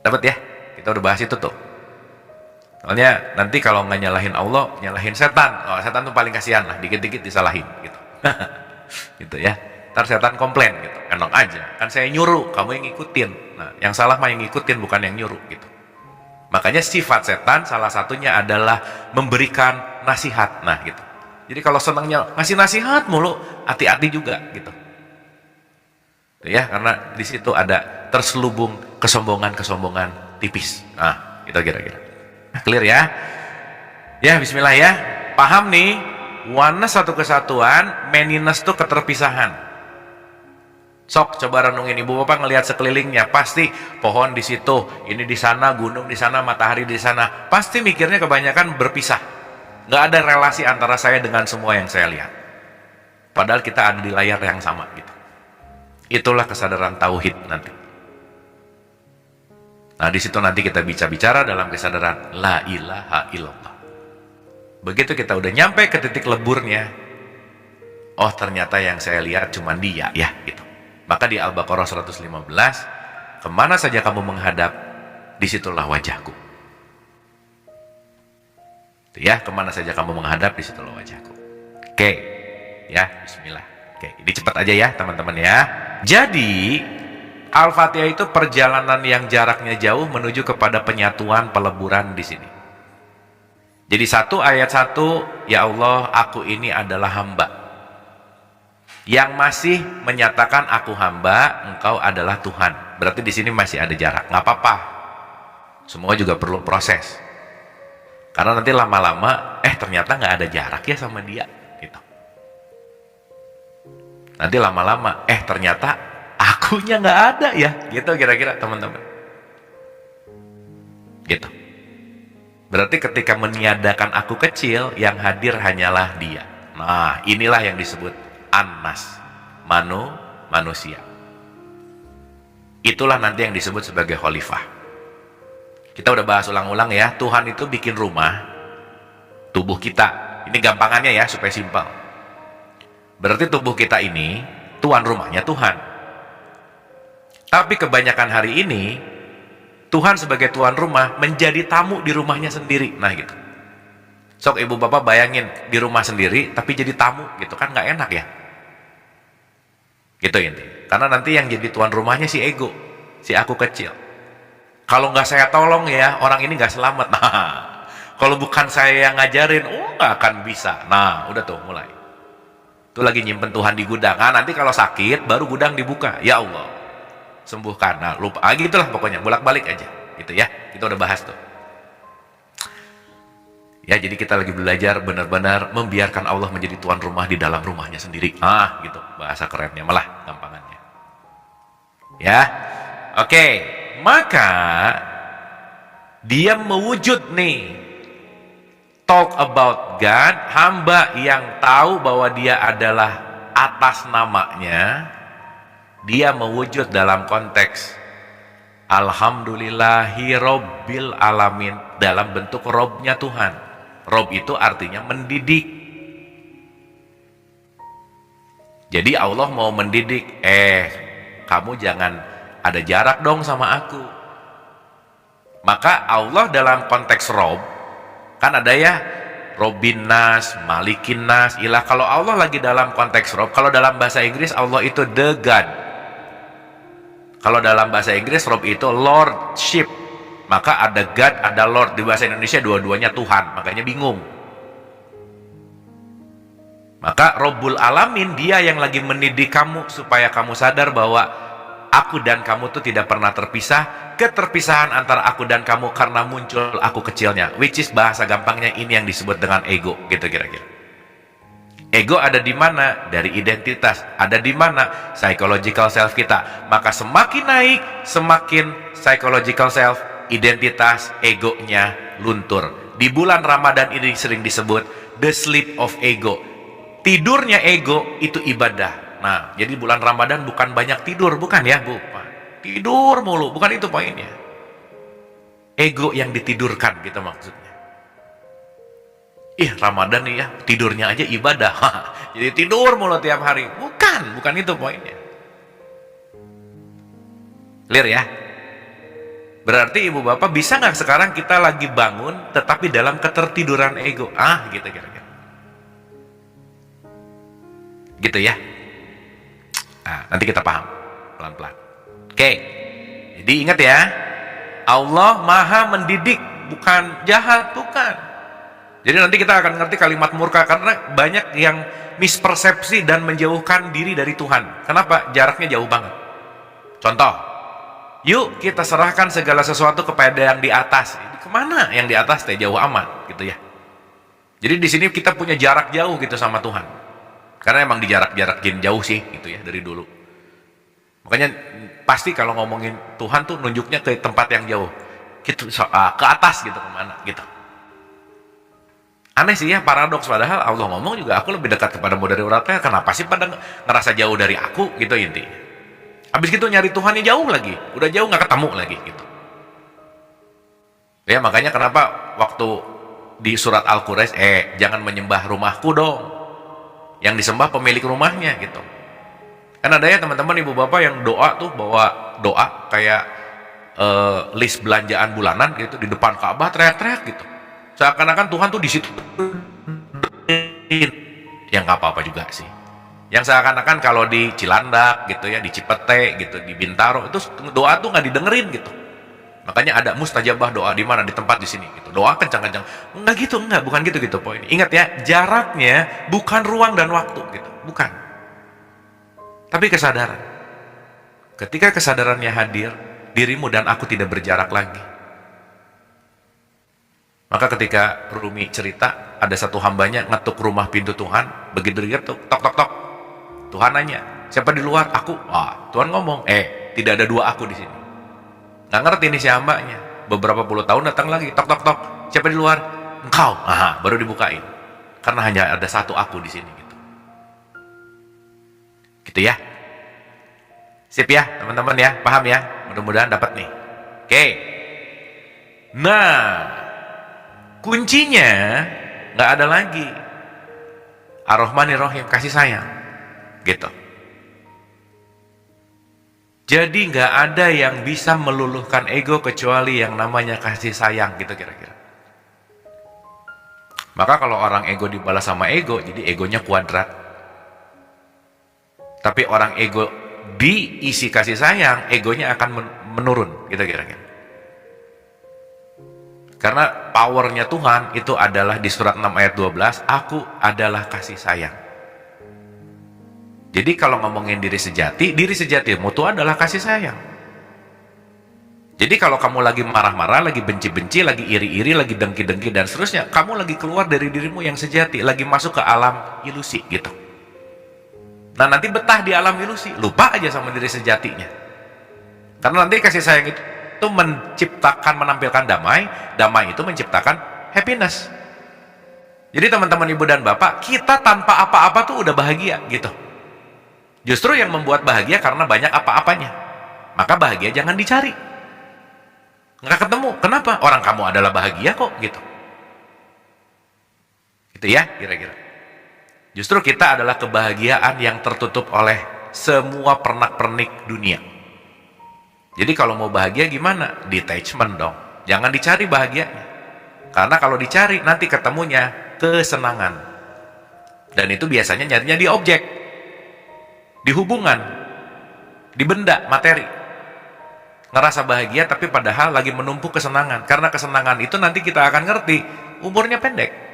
Dapat ya? Kita udah bahas itu tuh. Soalnya nanti kalau nggak nyalahin Allah, nyalahin setan. Oh, setan tuh paling kasihan lah, dikit-dikit disalahin gitu. Gitu ya. Ntar setan komplain gitu. Enak aja. Kan saya nyuruh, kamu yang ngikutin. Nah, yang salah mah yang ngikutin, bukan yang nyuruh gitu. Makanya sifat setan salah satunya adalah memberikan nasihat. Nah, gitu. Jadi kalau senangnya ngasih nasihat mulu, hati-hati juga gitu. Tuh ya, karena di situ ada terselubung kesombongan-kesombongan tipis. Nah, itu kira-kira. Clear ya? Ya, bismillah ya. Paham nih? Oneness satu kesatuan, manyness tuh keterpisahan. Sok coba renungin, ibu bapak ngelihat sekelilingnya, pasti pohon di situ, ini di sana, gunung di sana, matahari di sana. Pasti mikirnya kebanyakan berpisah. Nggak ada relasi antara saya dengan semua yang saya lihat. Padahal kita ada di layar yang sama gitu. Itulah kesadaran tauhid nanti. Nah, di situ nanti kita bicara dalam kesadaran la ilaha illallah. Begitu kita udah nyampe ke titik leburnya, oh ternyata yang saya lihat cuma dia ya gitu. Maka di Al-Baqarah 115, kemana saja kamu menghadap, disitulah wajahku. Ya, kemana saja kamu menghadap, disitulah wajahku. Oke, ya, bismillah. Oke, ini cepat aja ya teman-teman ya. Jadi Al-Fatihah itu perjalanan yang jaraknya jauh menuju kepada penyatuan peleburan di sini. Jadi ayat 1, ya Allah, aku ini adalah hamba. Yang masih menyatakan aku hamba, engkau adalah Tuhan. Berarti di sini masih ada jarak. Nggak apa-apa. Semua juga perlu proses. Karena nanti lama-lama, ternyata nggak ada jarak ya sama dia. Gitu. Nanti lama-lama, ternyata akunya nggak ada ya. Gitu kira-kira teman-teman. Gitu. Berarti ketika meniadakan aku kecil, yang hadir hanyalah dia. Nah, inilah yang disebut An-Nas, manusia. Itulah nanti yang disebut sebagai khalifah. Kita udah bahas ulang-ulang ya, Tuhan itu bikin rumah, tubuh kita. Ini gampangannya ya, supaya simpel. Berarti tubuh kita ini, tuan rumahnya Tuhan. Tapi kebanyakan hari ini, Tuhan sebagai tuan rumah menjadi tamu di rumahnya sendiri. Nah gitu. Sok ibu bapak bayangin di rumah sendiri tapi jadi tamu gitu kan nggak enak ya. Gitu inti. Karena nanti yang jadi tuan rumahnya si ego, si aku kecil. Kalau nggak saya tolong ya orang ini nggak selamat. Nah, kalau bukan saya yang ngajarin, nggak akan bisa. Nah, udah tuh mulai. Itu lagi nyimpen Tuhan di gudang. Nah, nanti kalau sakit baru gudang dibuka. Ya Allah. Sembuhkan. Nah, lupa gitulah pokoknya, bolak-balik aja gitu ya. Kita udah bahas tuh ya. Jadi kita lagi belajar benar-benar membiarkan Allah menjadi tuan rumah di dalam rumahnya sendiri. Gitu bahasa kerennya, malah gampangannya ya. Oke, maka dia mewujud nih, talk about God, hamba yang tahu bahwa dia adalah atas namanya. Dia mewujud dalam konteks Alhamdulillahi Robbil Alamin, dalam bentuk Robnya Tuhan. Rob itu artinya mendidik. Jadi Allah mau mendidik, kamu jangan ada jarak dong sama aku. Maka Allah dalam konteks Rob, kan ada ya Robin Nas, Malikin Nas, ilah. Kalau Allah lagi dalam konteks Rob, kalau dalam bahasa Inggris Allah itu the God. Kalau dalam bahasa Inggris Rob itu Lordship. Maka ada God, ada Lord. Di bahasa Indonesia dua-duanya Tuhan, makanya bingung. Maka Robbul Alamin, dia yang lagi mendidik kamu supaya kamu sadar bahwa aku dan kamu tuh tidak pernah terpisah. Keterpisahan antara aku dan kamu karena muncul aku kecilnya, which is bahasa gampangnya ini yang disebut dengan ego, gitu kira-kira. Ego ada di mana? Dari identitas. Ada di mana? Psychological self kita. Maka semakin naik, semakin psychological self, identitas egonya luntur. Di bulan Ramadan ini sering disebut the sleep of ego. Tidurnya ego itu ibadah. Nah, jadi bulan Ramadan bukan banyak tidur, bukan ya, Bu? Tidur mulu, bukan itu poinnya. Ego yang ditidurkan gitu maksudnya. Ramadan nih ya, tidurnya aja ibadah. Jadi tidur mulu tiap hari. Bukan itu poinnya. Clear ya? Berarti ibu bapak bisa nggak sekarang kita lagi bangun tetapi dalam ketertiduran ego? Gitu kira-kira. Gitu ya. Nah, nanti kita paham pelan-pelan. Oke. Jadi ingat ya, Allah Maha mendidik, bukan jahat, bukan. Jadi nanti kita akan ngerti kalimat murka karena banyak yang mispersepsi dan menjauhkan diri dari Tuhan. Kenapa? Jaraknya jauh banget. Contoh, yuk kita serahkan segala sesuatu kepada yang di atas. Kemana yang di atas? Jauh amat, gitu ya. Jadi di sini kita punya jarak jauh gitu sama Tuhan. Karena emang di jarak-jarakin jauh sih, gitu ya, dari dulu. Makanya pasti kalau ngomongin Tuhan tuh nunjuknya ke tempat yang jauh, gitu, ke atas gitu, kemana gitu. Aneh sih ya, paradoks, padahal Allah ngomong juga aku lebih dekat kepadamu dari uratnya. Kenapa sih pada ngerasa jauh dari aku gitu intinya. Habis gitu nyari Tuhannya jauh lagi, udah jauh nggak ketemu lagi gitu. Ya makanya kenapa waktu di surat Al-Quraisy jangan menyembah rumahku dong, yang disembah pemilik rumahnya gitu. Kan ada ya teman-teman ibu bapak yang doa tuh bawa doa kayak list belanjaan bulanan gitu di depan Ka'bah teriak-teriak gitu. Seakan-akan Tuhan tuh di situ. Yang nggak apa-apa juga sih. Yang seakan-akan kalau di Cilandak gitu ya, di Cipete gitu, di Bintaro itu doa tuh nggak didengerin gitu. Makanya ada mustajabah doa di mana, di tempat di sini gitu. Doa kencang-kencang. Enggak gitu, bukan gitu poin. Ingat ya, jaraknya bukan ruang dan waktu gitu, bukan. Tapi kesadaran. Ketika kesadarannya hadir, dirimu dan aku tidak berjarak lagi. Maka ketika Rumi cerita, ada satu hambanya ngetuk rumah pintu Tuhan, begitu dia tok tok tok. Tuhan nanya, siapa di luar? Aku. Tuhan ngomong, tidak ada dua aku di sini. Nggak ngerti nih si hambanya. Beberapa puluh tahun datang lagi, tok tok tok. Siapa di luar? Engkau. Baru dibukain. Karena hanya ada satu aku di sini gitu. Gitu ya. Sip ya, teman-teman ya, paham ya? Mudah-mudahan dapat nih. Oke. Nah, kuncinya nggak ada lagi. Ar-Rahmanir-Rahim, kasih sayang, gitu. Jadi nggak ada yang bisa meluluhkan ego kecuali yang namanya kasih sayang, gitu kira-kira. Maka kalau orang ego dibalas sama ego, jadi egonya kuadrat. Tapi orang ego diisi kasih sayang, egonya akan menurun, gitu kira-kira. Karena powernya Tuhan itu adalah di surat 6 ayat 12, aku adalah kasih sayang. Jadi kalau ngomongin diri sejatimu itu adalah kasih sayang. Jadi kalau kamu lagi marah-marah, lagi benci-benci, lagi iri-iri, lagi dengki-dengki dan seterusnya, kamu lagi keluar dari dirimu yang sejati, lagi masuk ke alam ilusi gitu. Nah nanti betah di alam ilusi, lupa aja sama diri sejatinya. Karena nanti kasih sayang itu menciptakan, menampilkan damai, damai itu menciptakan happiness. Jadi teman-teman ibu dan bapak, kita tanpa apa-apa tuh udah bahagia gitu. Justru yang membuat bahagia karena banyak apa-apanya. Maka bahagia jangan dicari. Nggak ketemu. Kenapa? Orang kamu adalah bahagia kok gitu. Gitu ya kira-kira. Justru kita adalah kebahagiaan yang tertutup oleh semua pernak-pernik dunia. Jadi kalau mau bahagia gimana? Detachment dong. Jangan dicari bahagianya. Karena kalau dicari nanti ketemunya kesenangan. Dan itu biasanya nyarinya di objek, di hubungan, di benda, materi. Ngerasa bahagia tapi padahal lagi menumpuk kesenangan. Karena kesenangan itu nanti kita akan ngerti umurnya pendek.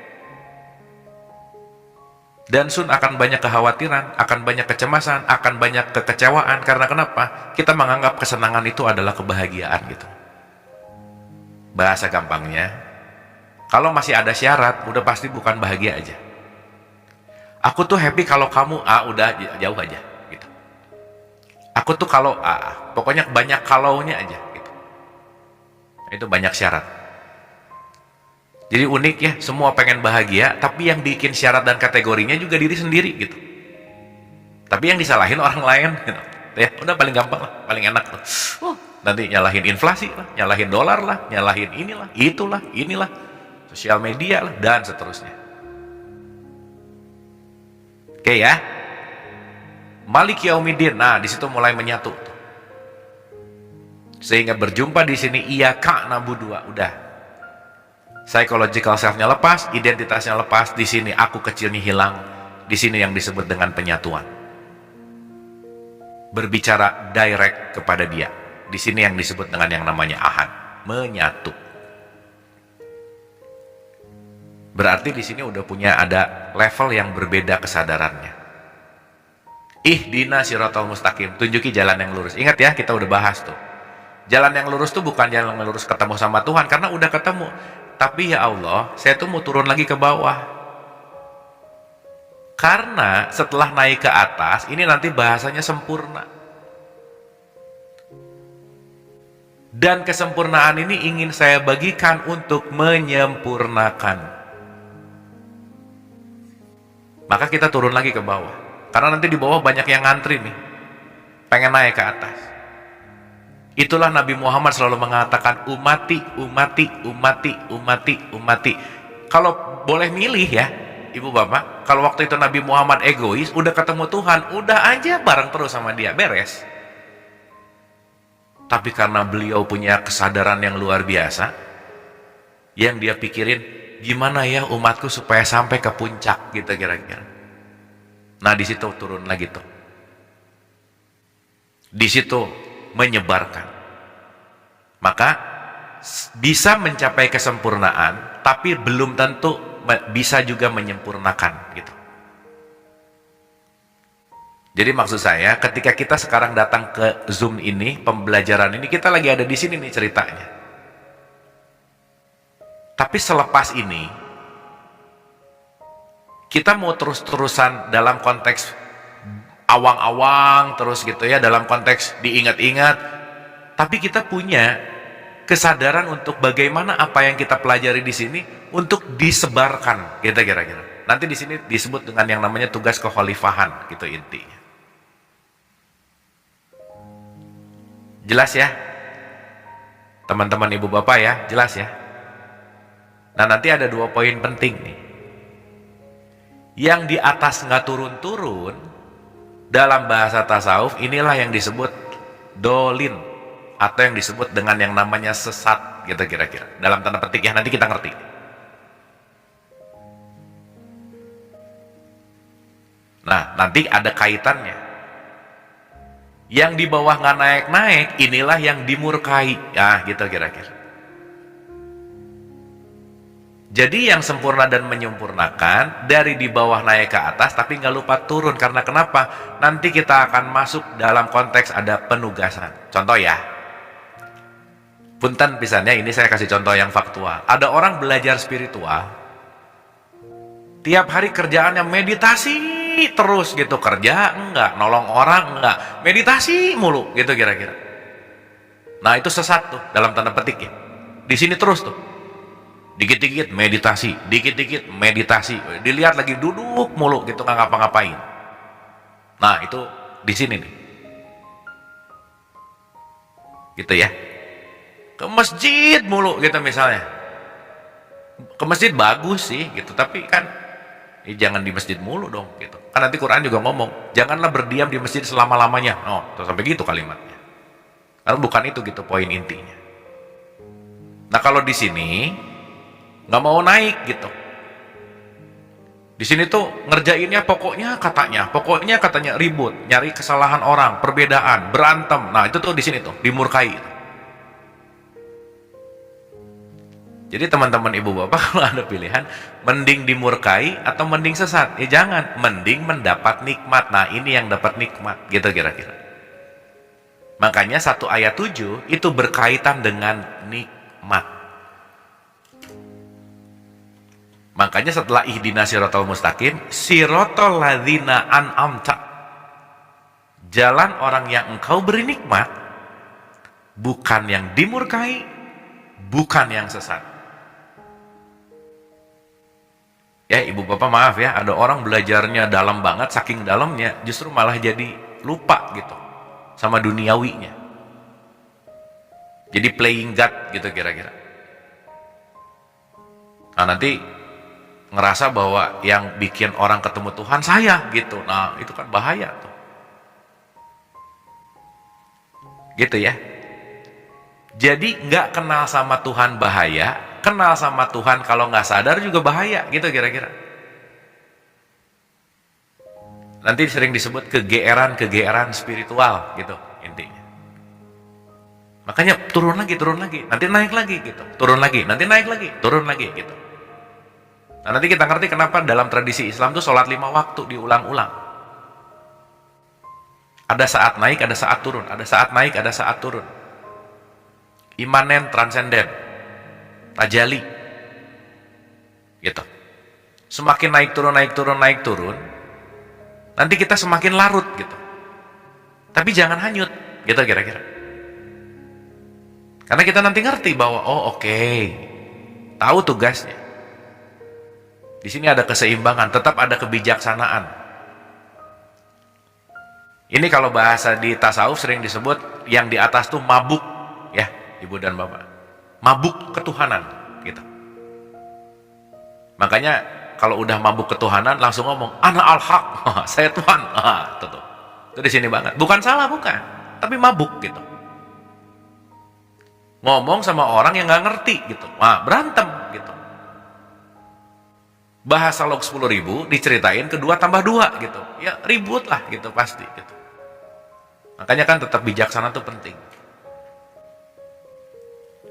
Dan sun akan banyak kekhawatiran, akan banyak kecemasan, akan banyak kekecewaan. Karena kenapa? Kita menganggap kesenangan itu adalah kebahagiaan gitu. Bahasa gampangnya, kalau masih ada syarat, udah pasti bukan bahagia aja. Aku tuh happy kalau kamu udah jauh aja gitu. Aku tuh kalau pokoknya banyak kalaunya aja gitu. Itu banyak syarat. Jadi unik ya, semua pengen bahagia, tapi yang bikin syarat dan kategorinya juga diri sendiri gitu. Tapi yang disalahin orang lain gitu. Ya, udah paling gampang lah, paling enak tuh. Nanti nyalahin inflasi lah, nyalahin dolar lah, nyalahin inilah, inilah, sosial media lah, dan seterusnya. Oke ya. Malik Yaumiddin. Nah, di situ mulai menyatu. Sehingga berjumpa di sini iyyaka na'budu, udah. Psychological self-nya lepas, identitasnya lepas, di sini aku kecilnya hilang. Di sini yang disebut dengan penyatuan. Berbicara direct kepada dia. Di sini yang disebut dengan yang namanya ahad, menyatu. Berarti di sini udah punya ada level yang berbeda kesadarannya. Ihdina siratal mustaqim, tunjuki jalan yang lurus. Ingat ya, kita udah bahas tuh. Jalan yang lurus tuh bukan jalan yang lurus ketemu sama Tuhan, karena udah ketemu. Tapi ya Allah, saya tuh mau turun lagi ke bawah. Karena setelah naik ke atas, ini nanti bahasanya sempurna. Dan kesempurnaan ini ingin saya bagikan untuk menyempurnakan. Maka kita turun lagi ke bawah. Karena nanti di bawah banyak yang ngantri nih. Pengen naik ke atas. Itulah Nabi Muhammad selalu mengatakan umati, umati, umati, umati, umati. Kalau boleh milih ya, ibu bapak, kalau waktu itu Nabi Muhammad egois, udah ketemu Tuhan, udah aja bareng terus sama dia, beres. Tapi karena beliau punya kesadaran yang luar biasa, yang dia pikirin, gimana ya umatku supaya sampai ke puncak gitu kira-kira. Nah di situ turun lagi tuh. Di situ menyebarkan. Maka bisa mencapai kesempurnaan, tapi belum tentu bisa juga menyempurnakan gitu. Jadi maksud saya, ketika kita sekarang datang ke Zoom ini, pembelajaran ini, kita lagi ada di sini nih ceritanya. Tapi selepas ini, kita mau terus-terusan dalam konteks awang-awang terus gitu ya, dalam konteks diingat-ingat, tapi kita punya kesadaran untuk bagaimana apa yang kita pelajari di sini untuk disebarkan, gitu kira-kira. Nanti di sini disebut dengan yang namanya tugas kekhalifahan, gitu intinya. Jelas ya? Teman-teman ibu bapak ya, jelas ya? Nah nanti ada 2 poin penting nih. Yang di atas nggak turun-turun, dalam bahasa tasawuf inilah yang disebut dolin, atau yang disebut dengan yang namanya sesat, gitu kira-kira. Dalam tanda petik ya, nanti kita ngerti. Nah, nanti ada kaitannya. Yang di bawah nggak naik-naik, inilah yang dimurkai. Ya, gitu kira-kira. Jadi yang sempurna dan menyempurnakan, dari di bawah naik ke atas, tapi nggak lupa turun. Karena kenapa? Nanti kita akan masuk dalam konteks ada penugasan. Contoh ya. Punten pisannya, ini saya kasih contoh yang faktual. Ada orang belajar spiritual, tiap hari kerjaannya meditasi terus gitu, kerja enggak, nolong orang enggak, meditasi mulu gitu kira-kira. Nah itu sesat tuh dalam tanda petik ya. Di sini terus tuh, dikit-dikit meditasi, dikit-dikit meditasi, dilihat lagi duduk mulu gitu nggak ngapa-ngapain. Nah itu di sini nih, gitu ya. Ke masjid mulu gitu misalnya, ke masjid bagus sih gitu, tapi kan jangan di masjid mulu dong gitu. Kan nanti Quran juga ngomong, janganlah berdiam di masjid selama-lamanya. Oh, tuh sampai gitu kalimatnya. Karena bukan itu gitu poin intinya. Nah kalau di sini nggak mau naik gitu. Di sini tuh ngerjainnya pokoknya katanya ribut, nyari kesalahan orang, perbedaan, berantem. Nah itu tuh di sini tuh dimurkai. Gitu. Jadi teman-teman ibu bapak kalau ada pilihan, mending dimurkai atau mending sesat? Ya jangan, mending mendapat nikmat. Nah ini yang dapat nikmat, gitu kira-kira. Makanya 1 ayat 7 itu berkaitan dengan nikmat. Makanya setelah ihdina siratal mustaqim, siratal ladzina an'amta, jalan orang yang engkau beri nikmat, bukan yang dimurkai, bukan yang sesat. Ya ibu bapak maaf ya, ada orang belajarnya dalam banget, saking dalamnya justru malah jadi lupa gitu sama duniawinya. Jadi playing God gitu kira-kira. Nah nanti ngerasa bahwa yang bikin orang ketemu Tuhan saya gitu. Nah itu kan bahaya tuh. Gitu ya. Jadi nggak kenal sama Tuhan bahaya, kenal sama Tuhan kalau nggak sadar juga bahaya gitu kira-kira. Nanti sering disebut kegeeran spiritual gitu intinya. Makanya turun lagi, nanti naik lagi gitu. Turun lagi, nanti naik lagi, turun lagi gitu. Nah nanti kita ngerti kenapa dalam tradisi Islam tuh sholat 5 waktu diulang-ulang. Ada saat naik, ada saat turun, ada saat naik, ada saat turun. Imanen, transenden, tajali, gitu. Semakin naik turun, nanti kita semakin larut gitu. Tapi jangan hanyut, gitu kira-kira. Karena kita nanti ngerti bahwa oh oke, tahu tugasnya. Di sini ada keseimbangan, tetap ada kebijaksanaan. Ini kalau bahasa di tasawuf sering disebut yang di atas tuh mabuk, ya ibu dan bapak. Mabuk ketuhanan, gitu. Makanya kalau udah mabuk ketuhanan langsung ngomong ana al-haq, saya Tuhan. Itu di sini banget. Bukan salah, bukan, tapi mabuk gitu. Ngomong sama orang yang nggak ngerti gitu. Nah, berantem gitu. Bahasa log 10.000 diceritain kedua tambah 2 gitu. Ya ribut lah gitu pasti gitu. Makanya kan tetap bijaksana tuh penting.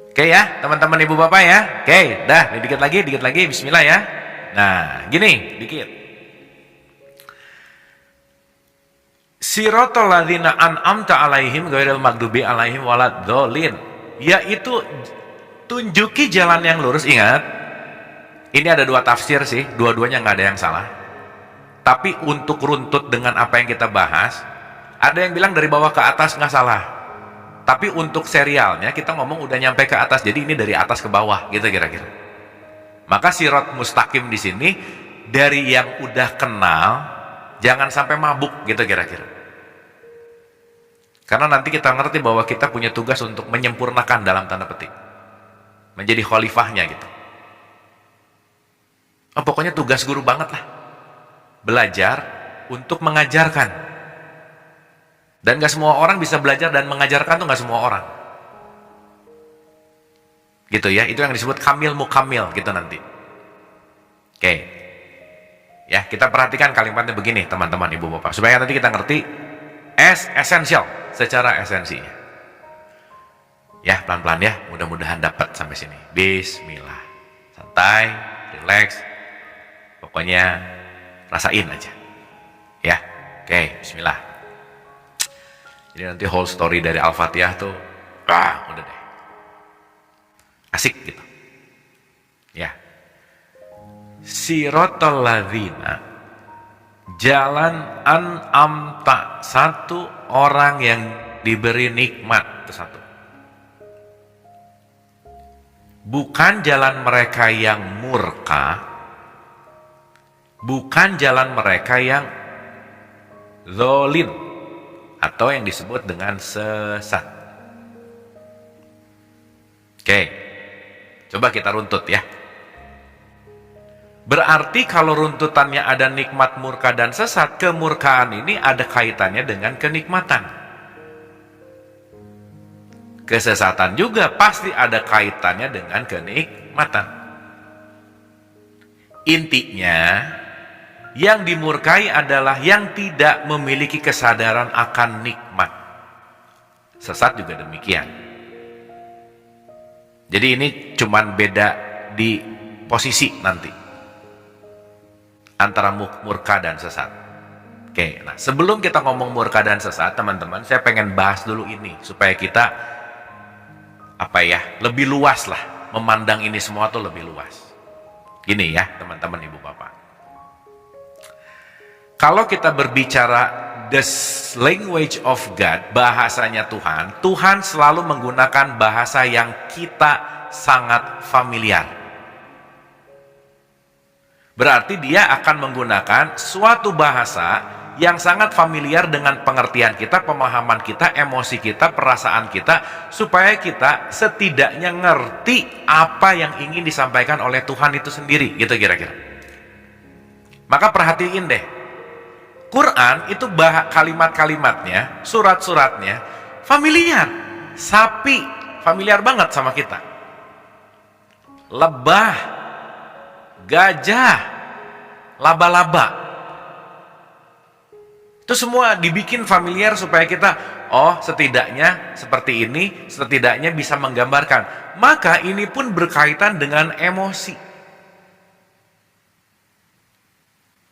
Oke ya, teman-teman ibu bapak ya. Oke, dah, dikit lagi, bismillah ya. Nah, gini, dikit. Siratal ladzina an'amta alaihim ghairil maghdubi alaihim waladdallin. Yaitu tunjuki jalan yang lurus. Ingat, ini ada 2 tafsir sih, dua-duanya nggak ada yang salah. Tapi untuk runtut dengan apa yang kita bahas, ada yang bilang dari bawah ke atas nggak salah. Tapi untuk serialnya kita ngomong udah nyampe ke atas, jadi ini dari atas ke bawah gitu kira-kira. Maka sirat mustaqim di sini dari yang udah kenal, jangan sampai mabuk gitu kira-kira. Karena nanti kita ngerti bahwa kita punya tugas untuk menyempurnakan dalam tanda petik, menjadi khalifahnya gitu. Oh, pokoknya tugas guru banget lah, belajar untuk mengajarkan. Dan gak semua orang bisa belajar dan mengajarkan tuh gak semua orang. Gitu ya, itu yang disebut kamil mukamil gitu nanti. Oke. Ya, kita perhatikan kalimatnya begini teman-teman ibu bapak. Supaya nanti kita ngerti esensial secara esensinya. Ya, pelan-pelan ya, mudah-mudahan dapat sampai sini. Bismillah. Santai, relax. Pokoknya rasain aja. Ya, oke, bismillah. Jadi nanti whole story dari Al-Fatihah tuh, udah deh. Asik gitu. Ya. Siratal ladzina, jalan an'amta, satu orang yang diberi nikmat, itu satu. Bukan jalan mereka yang murka, bukan jalan mereka yang zalim, atau yang disebut dengan sesat. Oke, coba kita runtut ya. Berarti kalau runtutannya ada nikmat, murka, dan sesat, kemurkaan ini ada kaitannya dengan kenikmatan. Kesesatan juga pasti ada kaitannya dengan kenikmatan. Intinya, yang dimurkai adalah yang tidak memiliki kesadaran akan nikmat. Sesat juga demikian. Jadi ini cuman beda di posisi nanti antara murka dan sesat. Oke, nah sebelum kita ngomong murka dan sesat, teman-teman, saya pengen bahas dulu ini supaya kita lebih luas lah, memandang ini semua tuh lebih luas. Gini ya, teman-teman ibu bapak. Kalau kita berbicara the language of God, bahasanya Tuhan, Tuhan selalu menggunakan bahasa yang kita sangat familiar. Berarti dia akan menggunakan suatu bahasa yang sangat familiar dengan pengertian kita, pemahaman kita, emosi kita, perasaan kita, supaya kita setidaknya ngerti apa yang ingin disampaikan oleh Tuhan itu sendiri, gitu kira-kira. Maka perhatiin deh, Quran itu kalimat-kalimatnya, surat-suratnya familiar. Sapi familiar banget sama kita. Lebah, gajah, laba-laba, itu semua dibikin familiar supaya kita, oh setidaknya seperti ini, setidaknya bisa menggambarkan. Maka ini pun berkaitan dengan emosi.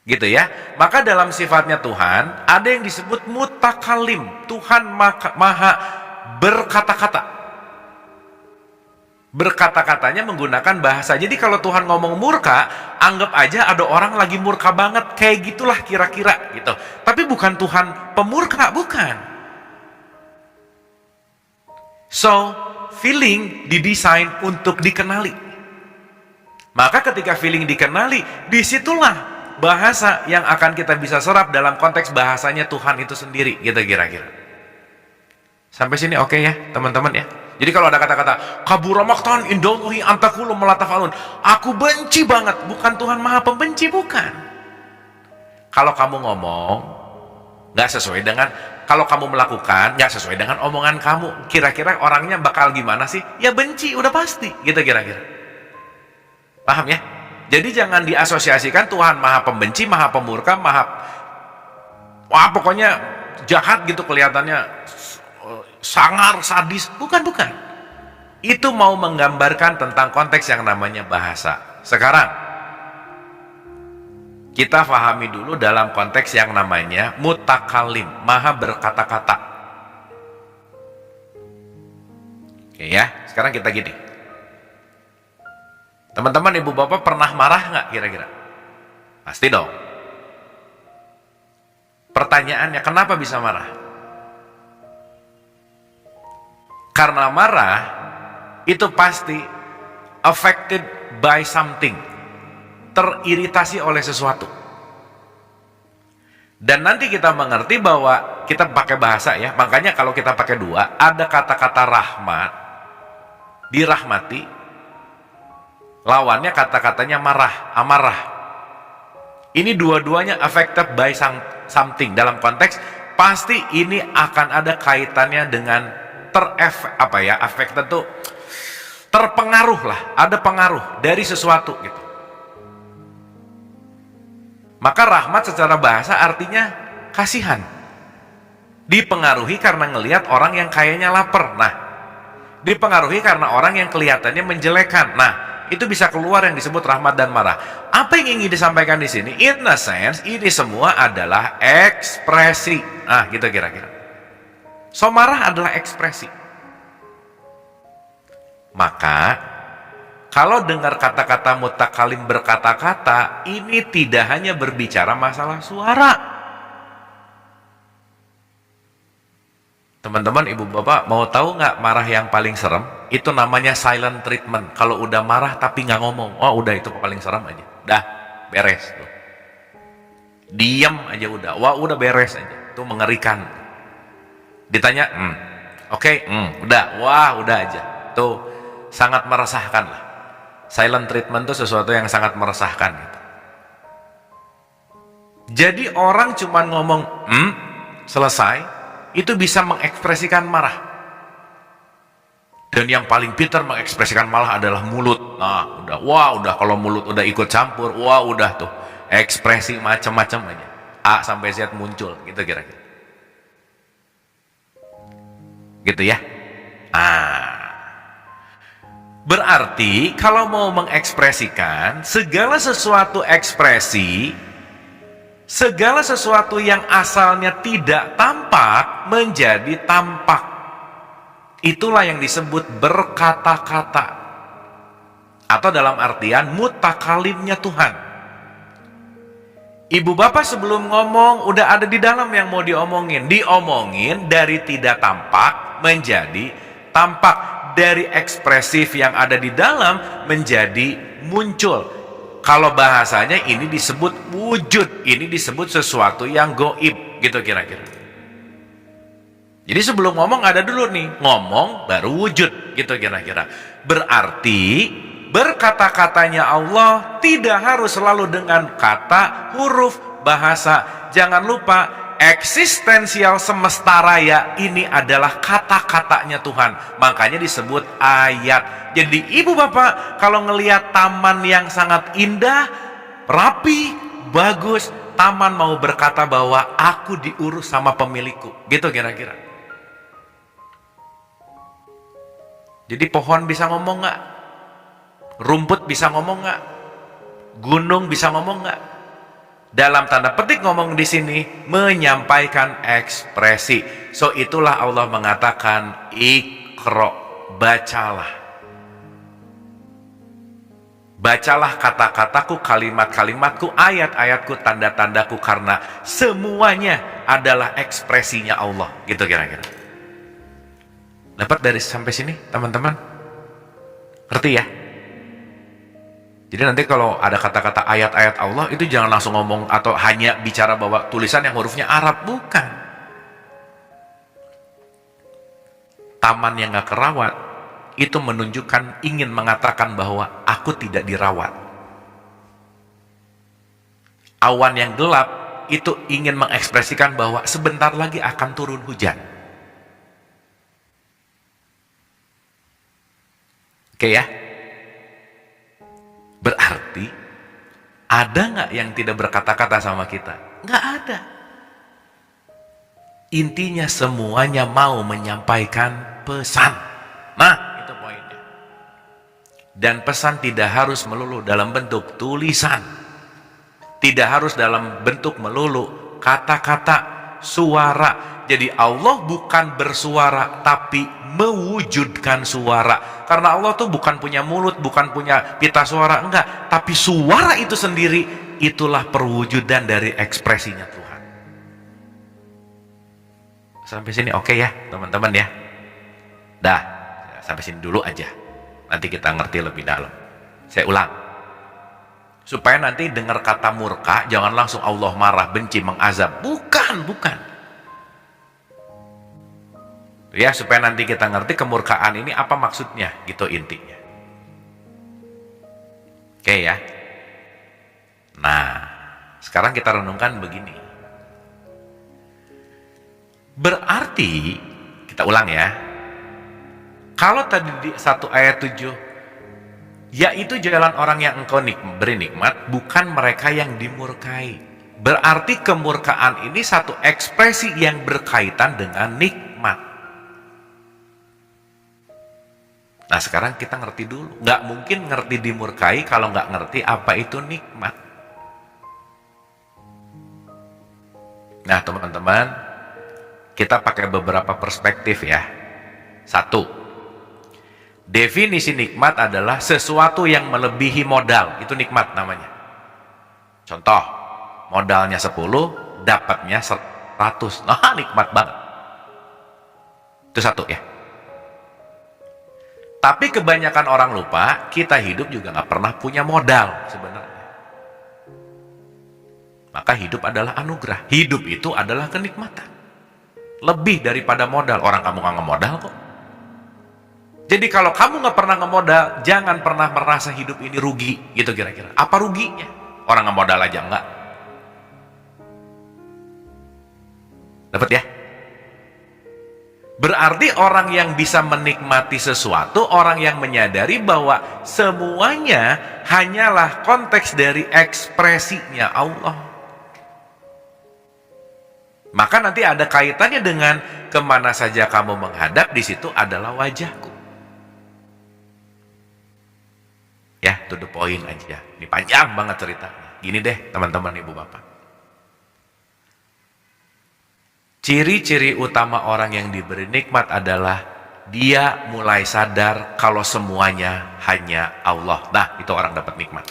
Gitu ya. Maka dalam sifatnya Tuhan, ada yang disebut mutakalim. Tuhan maha berkata-kata. Berkata-katanya menggunakan bahasa. Jadi kalau Tuhan ngomong murka, anggap aja ada orang lagi murka banget, kayak gitulah kira-kira gitu. Tapi bukan Tuhan pemurka, bukan. So, feeling didesain untuk dikenali. Maka ketika feeling dikenali, disitulah bahasa yang akan kita bisa serap dalam konteks bahasanya Tuhan itu sendiri, gitu kira-kira. Sampai sini oke ya, teman-teman ya. Jadi kalau ada kata-kata kabura maqtan indallahi an taqulu ma la taf'alun, aku benci banget, bukan Tuhan Maha Pembenci, bukan. Kalau kamu ngomong nggak sesuai dengan, kalau kamu melakukan nggak sesuai dengan omongan kamu, kira-kira orangnya bakal gimana sih? Ya benci, udah pasti, gitu kira-kira. Paham ya? Jadi jangan diasosiasikan Tuhan Maha Pembenci, Maha Pemurka, wah pokoknya jahat gitu kelihatannya, sangar, sadis, bukan. Itu mau menggambarkan tentang konteks yang namanya bahasa. Sekarang kita pahami dulu dalam konteks yang namanya mutakalim, maha berkata-kata. Oke ya, sekarang kita gini. Teman-teman, ibu bapak pernah marah nggak kira-kira? Pasti dong. Pertanyaannya, kenapa bisa marah? Karena marah itu pasti affected by something, teriritasi oleh sesuatu. Dan nanti kita mengerti bahwa kita pakai bahasa ya, makanya kalau kita pakai dua, ada kata-kata rahmat, dirahmati, lawannya kata-katanya marah, amarah. Ini dua-duanya affected by something. Dalam konteks pasti ini akan ada kaitannya dengan affected tuh terpengaruh lah, ada pengaruh dari sesuatu gitu. Maka rahmat secara bahasa artinya kasihan, dipengaruhi karena ngelihat orang yang kayaknya lapar, nah dipengaruhi karena orang yang kelihatannya menjelekan, nah itu bisa keluar yang disebut rahmat dan marah. Apa yang ingin disampaikan di sini? In a sense, ini semua adalah ekspresi, nah gitu kira-kira. So, marah adalah ekspresi. Maka, kalau dengar kata-kata mutakalim berkata-kata, ini tidak hanya berbicara masalah suara. Teman-teman, ibu bapak, mau tahu nggak marah yang paling serem? Itu namanya silent treatment. Kalau udah marah tapi nggak ngomong, oh udah itu paling serem aja. Dah, beres. Tuh. Diam aja udah, wah udah beres aja. Itu mengerikan. Ditanya, oke, udah, wah udah aja. Tuh sangat meresahkan lah. Silent treatment itu sesuatu yang sangat meresahkan gitu. Jadi orang cuma ngomong selesai, itu bisa mengekspresikan marah. Dan yang paling pintar mengekspresikan marah adalah mulut. Nah udah, wah udah, kalau mulut udah ikut campur, wah udah tuh ekspresi macam-macam aja, A sampai Z muncul gitu kira-kira. Gitu ya. Berarti kalau mau mengekspresikan segala sesuatu ekspresi, segala sesuatu yang asalnya tidak tampak menjadi tampak. Itulah yang disebut berkata-kata, atau dalam artian mutakalimnya Tuhan. Ibu bapak sebelum ngomong udah ada di dalam yang mau diomongin dari tidak tampak menjadi tampak. dari ekspresif yang ada di dalam menjadi muncul. Kalau bahasanya ini disebut wujud, ini disebut sesuatu yang goib, gitu kira-kira. Jadi sebelum ngomong ada dulu nih, ngomong baru wujud, gitu kira-kira. Berarti berkata-katanya Allah tidak harus selalu dengan kata, huruf, bahasa. Jangan lupa, eksistensial semesta raya ini adalah kata-katanya Tuhan. Makanya disebut ayat. Jadi ibu bapak kalau ngelihat taman yang sangat indah, rapi, bagus, taman mau berkata bahwa aku diurus sama pemilikku. Gitu kira-kira. Jadi pohon bisa ngomong nggak? Rumput bisa ngomong nggak? Gunung bisa ngomong nggak? Dalam tanda petik ngomong di sini menyampaikan ekspresi. So itulah Allah mengatakan Iqra, bacalah. Bacalah kata-kataku, kalimat-kalimatku, ayat-ayatku, tanda-tandaku, karena semuanya adalah ekspresinya Allah. Gitu kira-kira. Dapat dari sampai sini teman-teman? Ngerti ya? Jadi nanti kalau ada kata-kata ayat-ayat Allah itu jangan langsung ngomong atau hanya bicara bahwa tulisan yang hurufnya Arab. Bukan. Taman yang gak kerawat itu menunjukkan ingin mengatakan bahwa aku tidak dirawat. Awan yang gelap itu ingin mengekspresikan bahwa sebentar lagi akan turun hujan. Oke ya? Berarti ada nggak yang tidak berkata-kata sama kita? Nggak ada. Intinya semuanya mau menyampaikan pesan. Nah, itu poinnya. Dan pesan tidak harus melulu dalam bentuk tulisan. Tidak harus dalam bentuk melulu kata-kata, suara. Jadi Allah bukan bersuara tapi mewujudkan suara. Karena Allah tuh bukan punya mulut, bukan punya pita suara, enggak. Tapi suara itu sendiri, itulah perwujudan dari ekspresinya Tuhan. Sampai sini oke ya teman-teman ya? Dah, sampai sini dulu aja. Nanti kita ngerti lebih dalam. Saya ulang. Supaya nanti dengar kata murka, jangan langsung Allah marah, benci, mengazab. Bukan. Ya, supaya nanti kita ngerti kemurkaan ini apa maksudnya, gitu intinya. Oke ya. Nah, sekarang kita renungkan begini. Berarti, kita ulang ya. Kalau tadi di 1 ayat 7, yaitu jalan orang yang engkau beri nikmat, bukan mereka yang dimurkai. Berarti kemurkaan ini satu ekspresi yang berkaitan dengan nikmat. Nah sekarang kita ngerti dulu. Nggak mungkin ngerti dimurkai kalau nggak ngerti apa itu nikmat. Nah teman-teman, kita pakai beberapa perspektif ya. 1, definisi nikmat adalah sesuatu yang melebihi modal. Itu nikmat namanya. Contoh, modalnya 10, dapatnya 100. Nah nikmat banget. Itu 1 ya. Tapi kebanyakan orang lupa, kita hidup juga nggak pernah punya modal sebenarnya. Maka hidup adalah anugerah. Hidup itu adalah kenikmatan. Lebih daripada modal. Orang kamu nggak ngemodal kok. Jadi kalau kamu nggak pernah ngemodal, jangan pernah merasa hidup ini rugi. Gitu kira-kira. Apa ruginya? Orang ngemodal aja enggak. Dapat ya? Berarti orang yang bisa menikmati sesuatu, orang yang menyadari bahwa semuanya hanyalah konteks dari ekspresinya Allah. Maka nanti ada kaitannya dengan kemana saja kamu menghadap, di situ adalah wajahku. Ya, to the point aja. Ini panjang banget ceritanya. Gini deh teman-teman ibu bapak. Ciri-ciri utama orang yang diberi nikmat adalah dia mulai sadar kalau semuanya hanya Allah. Nah, itu orang dapat nikmat.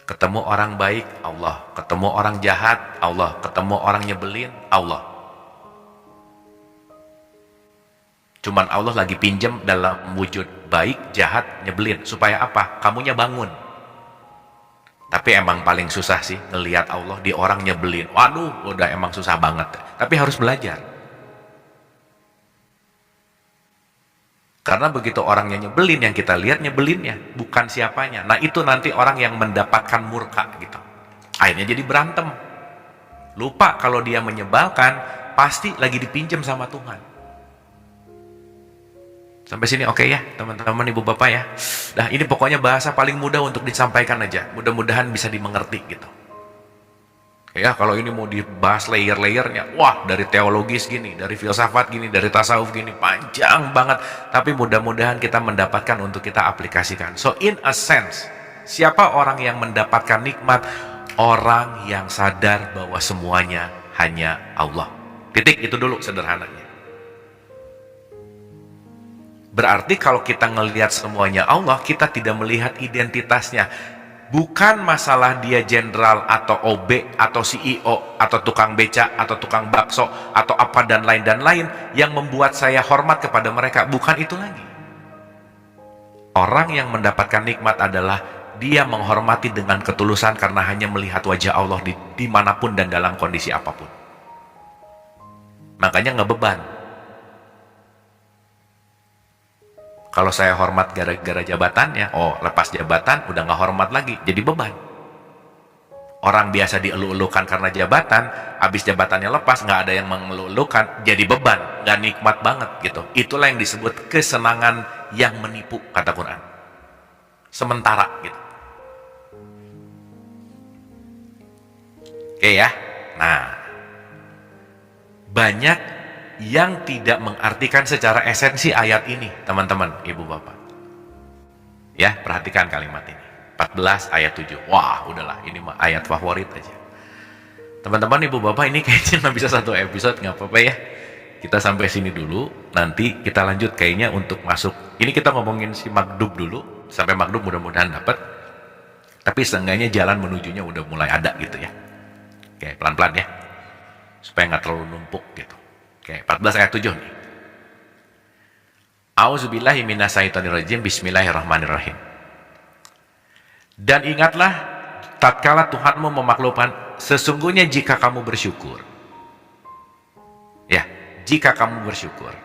Ketemu orang baik, Allah. Ketemu orang jahat, Allah. Ketemu orang nyebelin, Allah. Cuman Allah lagi pinjem dalam wujud baik, jahat, nyebelin. Supaya apa? Kamunya bangun. Tapi emang paling susah sih ngelihat Allah di orang nyebelin. Waduh, udah emang susah banget. Tapi harus belajar. Karena begitu orangnya nyebelin, yang kita lihat nyebelinnya, bukan siapanya. Nah itu nanti orang yang mendapatkan murka gitu. Akhirnya jadi berantem. Lupa kalau dia menyebalkan, pasti lagi dipinjam sama Tuhan. Sampai sini oke ya teman-teman, ibu bapak ya. Nah ini pokoknya bahasa paling mudah untuk disampaikan aja. Mudah-mudahan bisa dimengerti gitu. Ya kalau ini mau dibahas layer-layernya, wah dari teologis gini, dari filsafat gini, dari tasawuf gini, panjang banget. Tapi mudah-mudahan kita mendapatkan untuk kita aplikasikan. So in a sense, siapa orang yang mendapatkan nikmat? Orang yang sadar bahwa semuanya hanya Allah. Titik, itu dulu sederhananya. Berarti kalau kita ngelihat semuanya Allah, kita tidak melihat identitasnya. Bukan masalah dia jenderal atau OB atau CEO atau tukang beca atau tukang bakso atau apa dan lain yang membuat saya hormat kepada mereka. Bukan itu lagi. Orang yang mendapatkan nikmat adalah dia menghormati dengan ketulusan karena hanya melihat wajah Allah dimanapun dan dalam kondisi apapun. Makanya nggak beban. Kalau saya hormat gara-gara jabatannya, oh lepas jabatan udah nggak hormat lagi, jadi beban. Orang biasa dielu-elukan karena jabatan, habis jabatannya lepas nggak ada yang mengeluh-elukan, jadi beban, nggak nikmat banget gitu. Itulah yang disebut kesenangan yang menipu, kata Quran. Sementara gitu. Oke ya. Nah, banyak yang tidak mengartikan secara esensi ayat ini, teman-teman, ibu bapak. Ya, perhatikan kalimat ini. 14 ayat 7. Wah, udahlah, ini mah ayat favorit aja. Teman-teman, ibu bapak, ini kayaknya nggak bisa satu episode, nggak apa-apa ya. Kita sampai sini dulu, nanti kita lanjut kayaknya untuk masuk. Ini kita ngomongin si Magdub dulu, sampai Magdub mudah-mudahan dapat. Tapi seenggaknya jalan menujunya udah mulai ada gitu ya. Oke, pelan-pelan ya. Supaya nggak terlalu numpuk gitu. Oke, 14 ayat 7 nih. A'udzubillahi minasyaitonirrajim. Bismillahirrahmanirrahim. Dan ingatlah tatkala Tuhanmu memaklumkan, sesungguhnya jika kamu bersyukur. Ya, jika kamu bersyukur,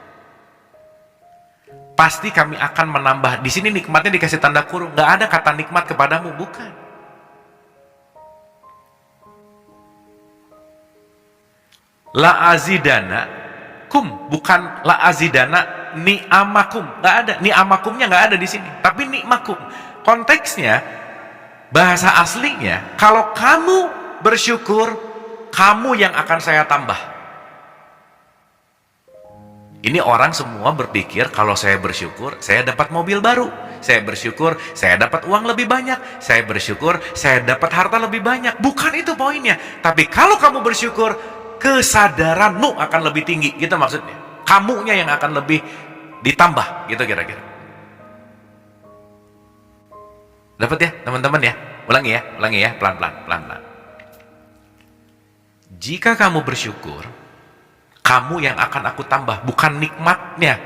pasti kami akan menambah. Di sini nikmatnya dikasih tanda kurung, nggak ada kata nikmat kepadamu, bukan. La azidana kum, bukan la azidana ni'amakum, nggak ada, ni'amakumnya nggak ada di sini, tapi ni'makum. Konteksnya, bahasa aslinya, kalau kamu bersyukur, kamu yang akan saya tambah. Ini orang semua berpikir kalau saya bersyukur, saya dapat mobil baru. Saya bersyukur, saya dapat uang lebih banyak. Saya bersyukur, saya dapat harta lebih banyak. Bukan itu poinnya. Tapi kalau kamu bersyukur, kesadaranmu akan lebih tinggi, gitu maksudnya. Kamunya yang akan lebih ditambah, gitu kira-kira. Dapat ya, teman-teman ya? Ulangi ya, pelan-pelan. Jika kamu bersyukur, kamu yang akan aku tambah, bukan nikmatnya.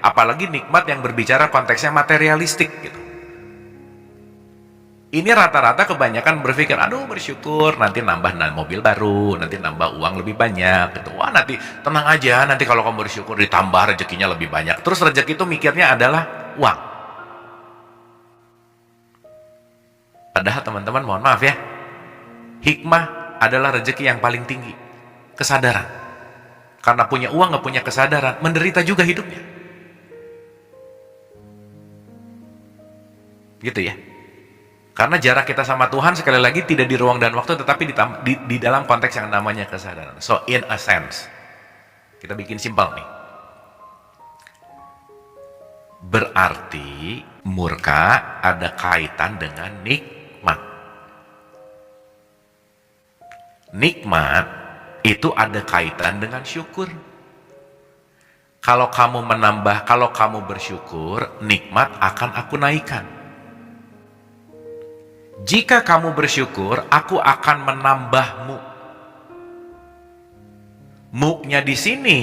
Apalagi nikmat yang berbicara konteksnya materialistik gitu. Ini rata-rata kebanyakan berpikir, aduh bersyukur, nanti nambah mobil baru, nanti nambah uang lebih banyak gitu. Wah nanti tenang aja, nanti kalau kamu bersyukur ditambah rezekinya lebih banyak. Terus rezeki itu mikirnya adalah uang. Padahal teman-teman mohon maaf ya, hikmah adalah rezeki yang paling tinggi. Kesadaran. Karena punya uang gak punya kesadaran, menderita juga hidupnya. Gitu ya. Karena jarak kita sama Tuhan sekali lagi tidak di ruang dan waktu, tetapi di dalam konteks yang namanya kesadaran. So in a sense, kita bikin simpel nih. Berarti murka ada kaitan dengan nikmat. Nikmat itu ada kaitan dengan syukur. Kalau kamu menambah, kalau kamu bersyukur, nikmat akan aku naikkan. Jika kamu bersyukur, aku akan menambahmu. Mu-nya di sini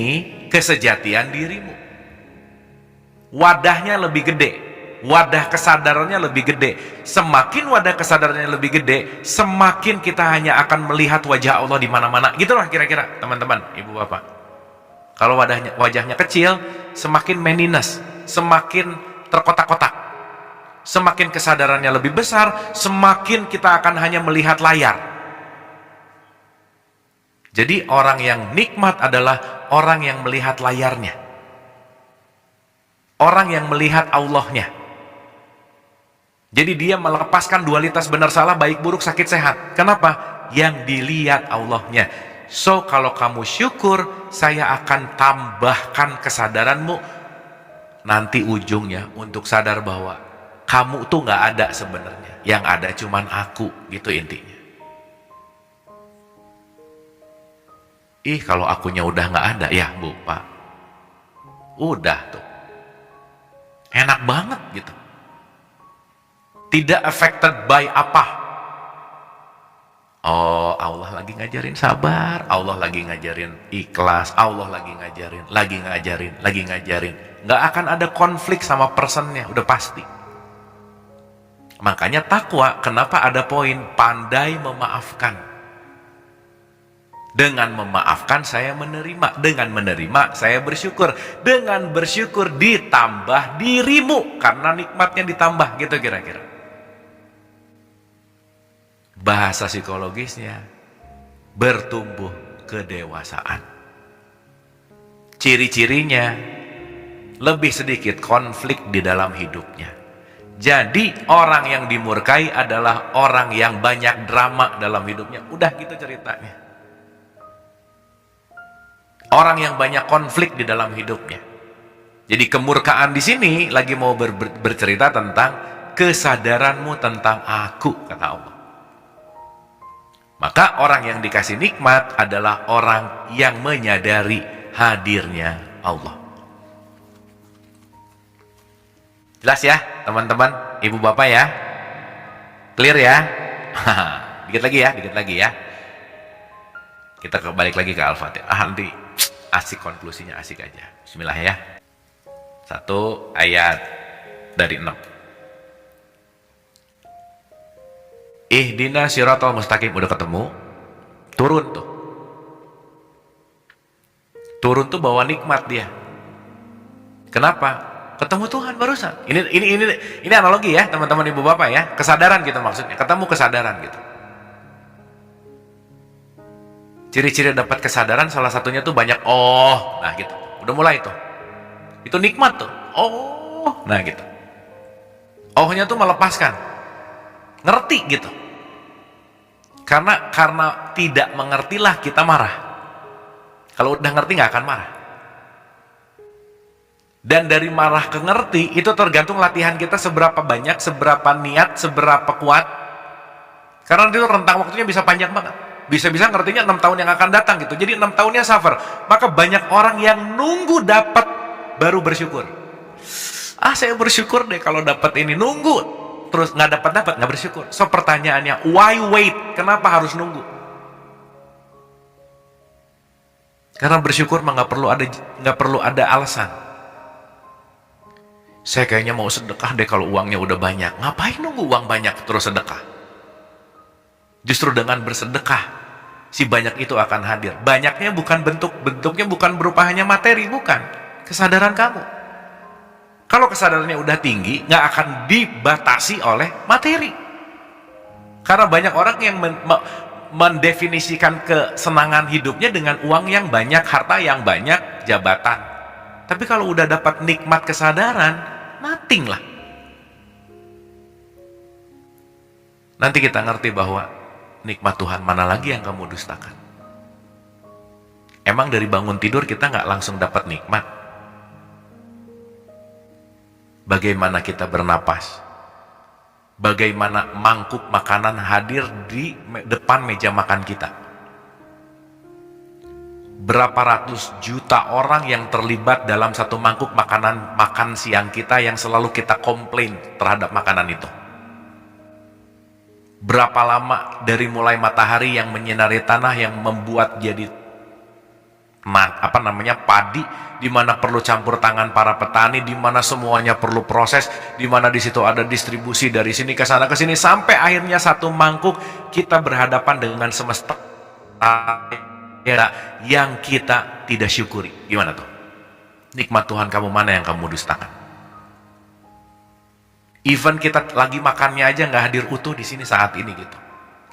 kesejatian dirimu. wadahnya lebih gede, wadah kesadarannya lebih gede. Semakin wadah kesadarannya lebih gede, semakin kita hanya akan melihat wajah Allah di mana-mana. Gitulah kira-kira teman-teman, ibu bapak. Kalau wajahnya kecil, semakin meniness, semakin terkotak-kotak. Semakin kesadarannya lebih besar, semakin kita akan hanya melihat layar. Jadi orang yang nikmat adalah orang yang melihat layarnya. Orang yang melihat Allahnya. Jadi dia melepaskan dualitas benar salah, baik buruk, sakit sehat. Kenapa? Yang dilihat Allahnya. So kalau kamu syukur, saya akan tambahkan kesadaranmu nanti ujungnya untuk sadar bahwa kamu tuh nggak ada sebenarnya, yang ada cuman aku, gitu intinya. Kalau akunya udah nggak ada, ya bu, pak, udah tuh, enak banget gitu. Tidak affected by apa? Oh, Allah lagi ngajarin sabar, Allah lagi ngajarin ikhlas, Allah lagi ngajarin. Nggak akan ada konflik sama personnya, udah pasti. Makanya takwa, kenapa ada poin pandai memaafkan. Dengan memaafkan saya menerima, dengan menerima saya bersyukur, dengan bersyukur ditambah dirimu karena nikmatnya ditambah, gitu kira-kira. Bahasa psikologisnya bertumbuh kedewasaan. Ciri-cirinya lebih sedikit konflik di dalam hidupnya. Jadi orang yang dimurkai adalah orang yang banyak drama dalam hidupnya. Udah gitu ceritanya. Orang yang banyak konflik di dalam hidupnya. Jadi kemurkaan di sini lagi mau bercerita tentang kesadaranmu tentang aku, kata Allah. Maka orang yang dikasih nikmat adalah orang yang menyadari hadirnya Allah. Jelas ya teman-teman, ibu bapak ya? Clear ya? Dikit lagi ya. Kita balik lagi ke Al-Fatihah. Nanti asik konklusinya, asik aja. Bismillah ya. 1 ayat dari 6. Ihdina siratal mustaqim, udah ketemu. Turun tuh. Turun tuh bawa nikmat dia. Kenapa? Ketemu Tuhan barusan. Ini analogi ya teman-teman ibu bapak ya. Kesadaran gitu maksudnya. Ketemu kesadaran gitu. Ciri-ciri dapat kesadaran salah satunya tuh banyak nah gitu. Udah mulai tuh. Itu nikmat tuh. Nah gitu. Ohnya tuh melepaskan. Ngerti gitu. Karena tidak mengertilah kita marah. Kalau udah ngerti nggak akan marah. Dan dari marah ke ngerti, itu tergantung latihan kita seberapa banyak, seberapa niat, seberapa kuat. Karena itu rentang waktunya bisa panjang banget. Bisa-bisa ngertinya 6 tahun yang akan datang gitu. Jadi 6 tahunnya suffer. Maka banyak orang yang nunggu dapat baru bersyukur. Saya bersyukur deh kalau dapat ini. Nunggu, terus nggak dapat, nggak bersyukur. So pertanyaannya, why wait? Kenapa harus nunggu? Karena bersyukur mah nggak perlu ada alasan. Saya kayaknya mau sedekah deh kalau uangnya udah banyak. Ngapain nunggu uang banyak terus sedekah? Justru dengan bersedekah, si banyak itu akan hadir. Banyaknya bukan bentuknya bukan berupa hanya materi, bukan. Kesadaran kamu. Kalau kesadarannya udah tinggi, nggak akan dibatasi oleh materi. Karena banyak orang yang mendefinisikan kesenangan hidupnya dengan uang yang banyak, harta yang banyak, jabatan. Tapi kalau udah dapat nikmat kesadaran, nothing lah. Nanti kita ngerti bahwa nikmat Tuhan mana lagi yang kamu dustakan. Emang dari bangun tidur kita nggak langsung dapat nikmat? Bagaimana kita bernapas? Bagaimana mangkuk makanan hadir di depan meja makan kita? Berapa ratus juta orang yang terlibat dalam satu mangkuk makanan makan siang kita yang selalu kita komplain terhadap makanan itu? Berapa lama dari mulai matahari yang menyinari tanah yang membuat jadi padi, di mana perlu campur tangan para petani, di mana semuanya perlu proses, di mana di situ ada distribusi dari sini ke sana ke sini, sampai akhirnya satu mangkuk kita berhadapan dengan semesta yang kita tidak syukuri. Gimana tuh? Nikmat Tuhan kamu mana yang kamu dustakan? Even kita lagi makannya aja nggak hadir utuh di sini saat ini gitu.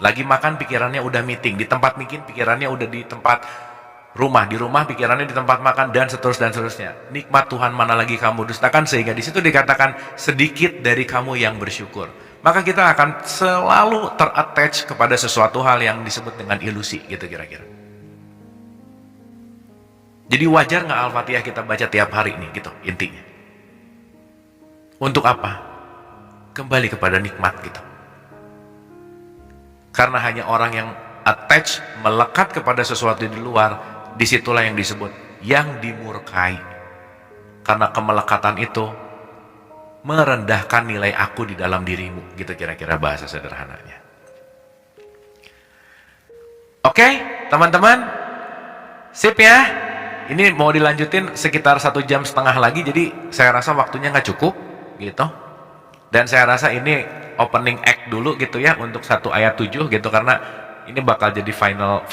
Lagi makan pikirannya udah meeting, di tempat meeting pikirannya udah di tempat rumah, di rumah pikirannya di tempat makan, dan seterusnya. Nikmat Tuhan mana lagi kamu dustakan, sehingga di situ dikatakan sedikit dari kamu yang bersyukur. Maka kita akan selalu terattach kepada sesuatu hal yang disebut dengan ilusi gitu kira-kira. Jadi wajar nggak Al-Fatihah kita baca tiap hari nih gitu intinya. Untuk apa? Kembali kepada nikmat gitu. Karena hanya orang yang attach, melekat kepada sesuatu di luar, disitulah yang disebut yang dimurkai. Karena kemelekatan itu merendahkan nilai aku di dalam dirimu, gitu kira-kira bahasa sederhananya. Oke, teman-teman, sip ya. Ini mau dilanjutin sekitar 1,5 jam lagi, jadi saya rasa waktunya nggak cukup gitu. Dan saya rasa ini opening act dulu gitu ya untuk 1 ayat 7 gitu, karena ini bakal jadi final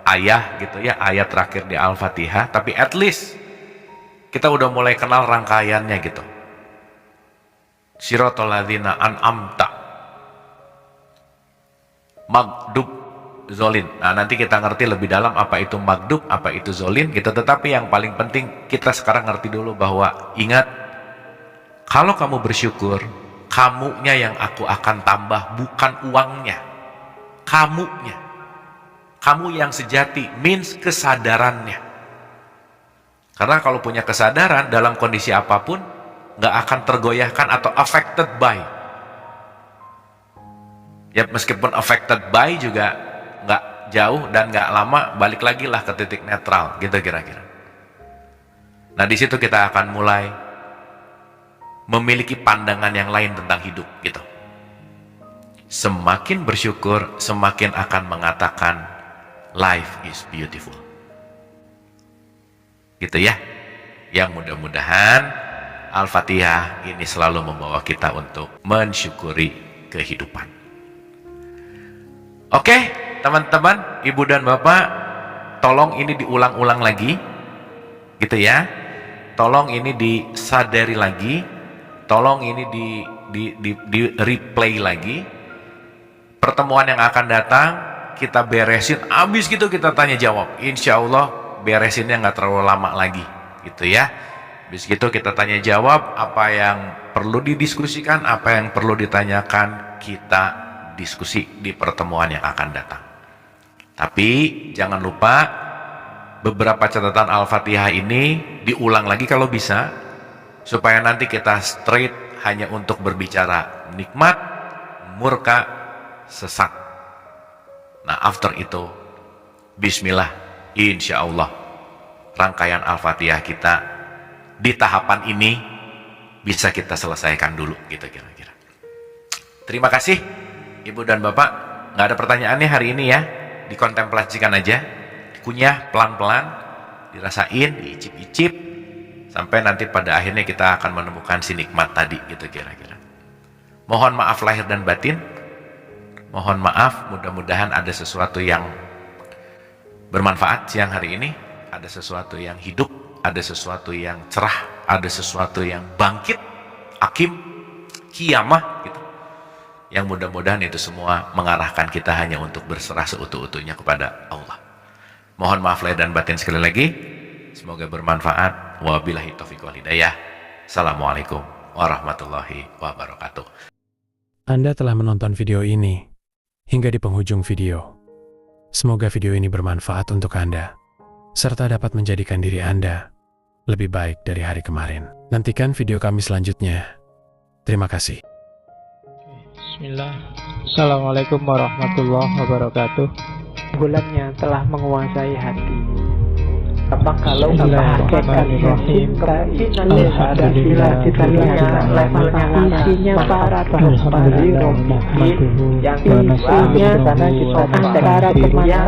ayah gitu ya, ayat terakhir di Al-Fatihah. Tapi at least kita udah mulai kenal rangkaiannya gitu. Siratal ladzina an'amta, magdub, zolin. Nah, nanti kita ngerti lebih dalam apa itu magdub, apa itu zolin gitu. Tetapi yang paling penting kita sekarang ngerti dulu bahwa ingat, kalau kamu bersyukur, kamunya yang aku akan tambah, bukan uangnya. Kamunya. Kamu yang sejati, means kesadarannya. Karena kalau punya kesadaran dalam kondisi apapun, nggak akan tergoyahkan atau affected by. Ya meskipun affected by juga nggak jauh dan nggak lama, balik lagi lah ke titik netral gitu kira-kira. Nah di situ kita akan mulai memiliki pandangan yang lain tentang hidup gitu. Semakin bersyukur, semakin akan mengatakan life is beautiful. Gitu ya. Yang mudah-mudahan Al-Fatihah ini selalu membawa kita untuk mensyukuri kehidupan. Oke, teman-teman, ibu dan bapak, tolong ini diulang-ulang lagi. Gitu ya. Tolong ini disadari lagi. Tolong ini di replay lagi. Pertemuan yang akan datang kita beresin, abis gitu kita tanya jawab. Insya Allah beresinnya nggak terlalu lama lagi, gitu ya. Abis gitu kita tanya jawab, apa yang perlu didiskusikan, apa yang perlu ditanyakan, kita diskusi di pertemuan yang akan datang. Tapi jangan lupa beberapa catatan Al-Fatihah ini diulang lagi kalau bisa, supaya nanti kita straight hanya untuk berbicara nikmat, murka, sesat. Nah after itu bismillah, insya Allah rangkaian Al-Fatihah kita di tahapan ini bisa kita selesaikan dulu gitu kira-kira. Terima kasih ibu dan bapak. Nggak ada pertanyaannya hari ini ya, dikontemplasikan aja, dikunyah pelan-pelan, dirasain, diicip-icip, sampai nanti pada akhirnya kita akan menemukan si nikmat tadi gitu kira-kira. Mohon maaf lahir dan batin. Mohon maaf, mudah-mudahan ada sesuatu yang bermanfaat siang hari ini, ada sesuatu yang hidup, ada sesuatu yang cerah, ada sesuatu yang bangkit, hakim, kiamah gitu. Yang mudah-mudahan itu semua mengarahkan kita hanya untuk berserah seutuh-utuhnya kepada Allah. Mohon maaf lahir dan batin sekali lagi. Semoga bermanfaat. Wabillahi taufiq wal hidayah. Assalamualaikum warahmatullahi wabarakatuh. Anda telah menonton video ini hingga di penghujung video. Semoga video ini bermanfaat untuk Anda, serta dapat menjadikan diri Anda lebih baik dari hari kemarin. Nantikan video kami selanjutnya. Terima kasih. Bismillah. Assalamualaikum warahmatullahi wabarakatuh. Bulannya telah menguasai hati. Apa kalau hakikat cinta ini adalah kita lihat levelnya isinya para bahwa yang isinya karena kita antara kemana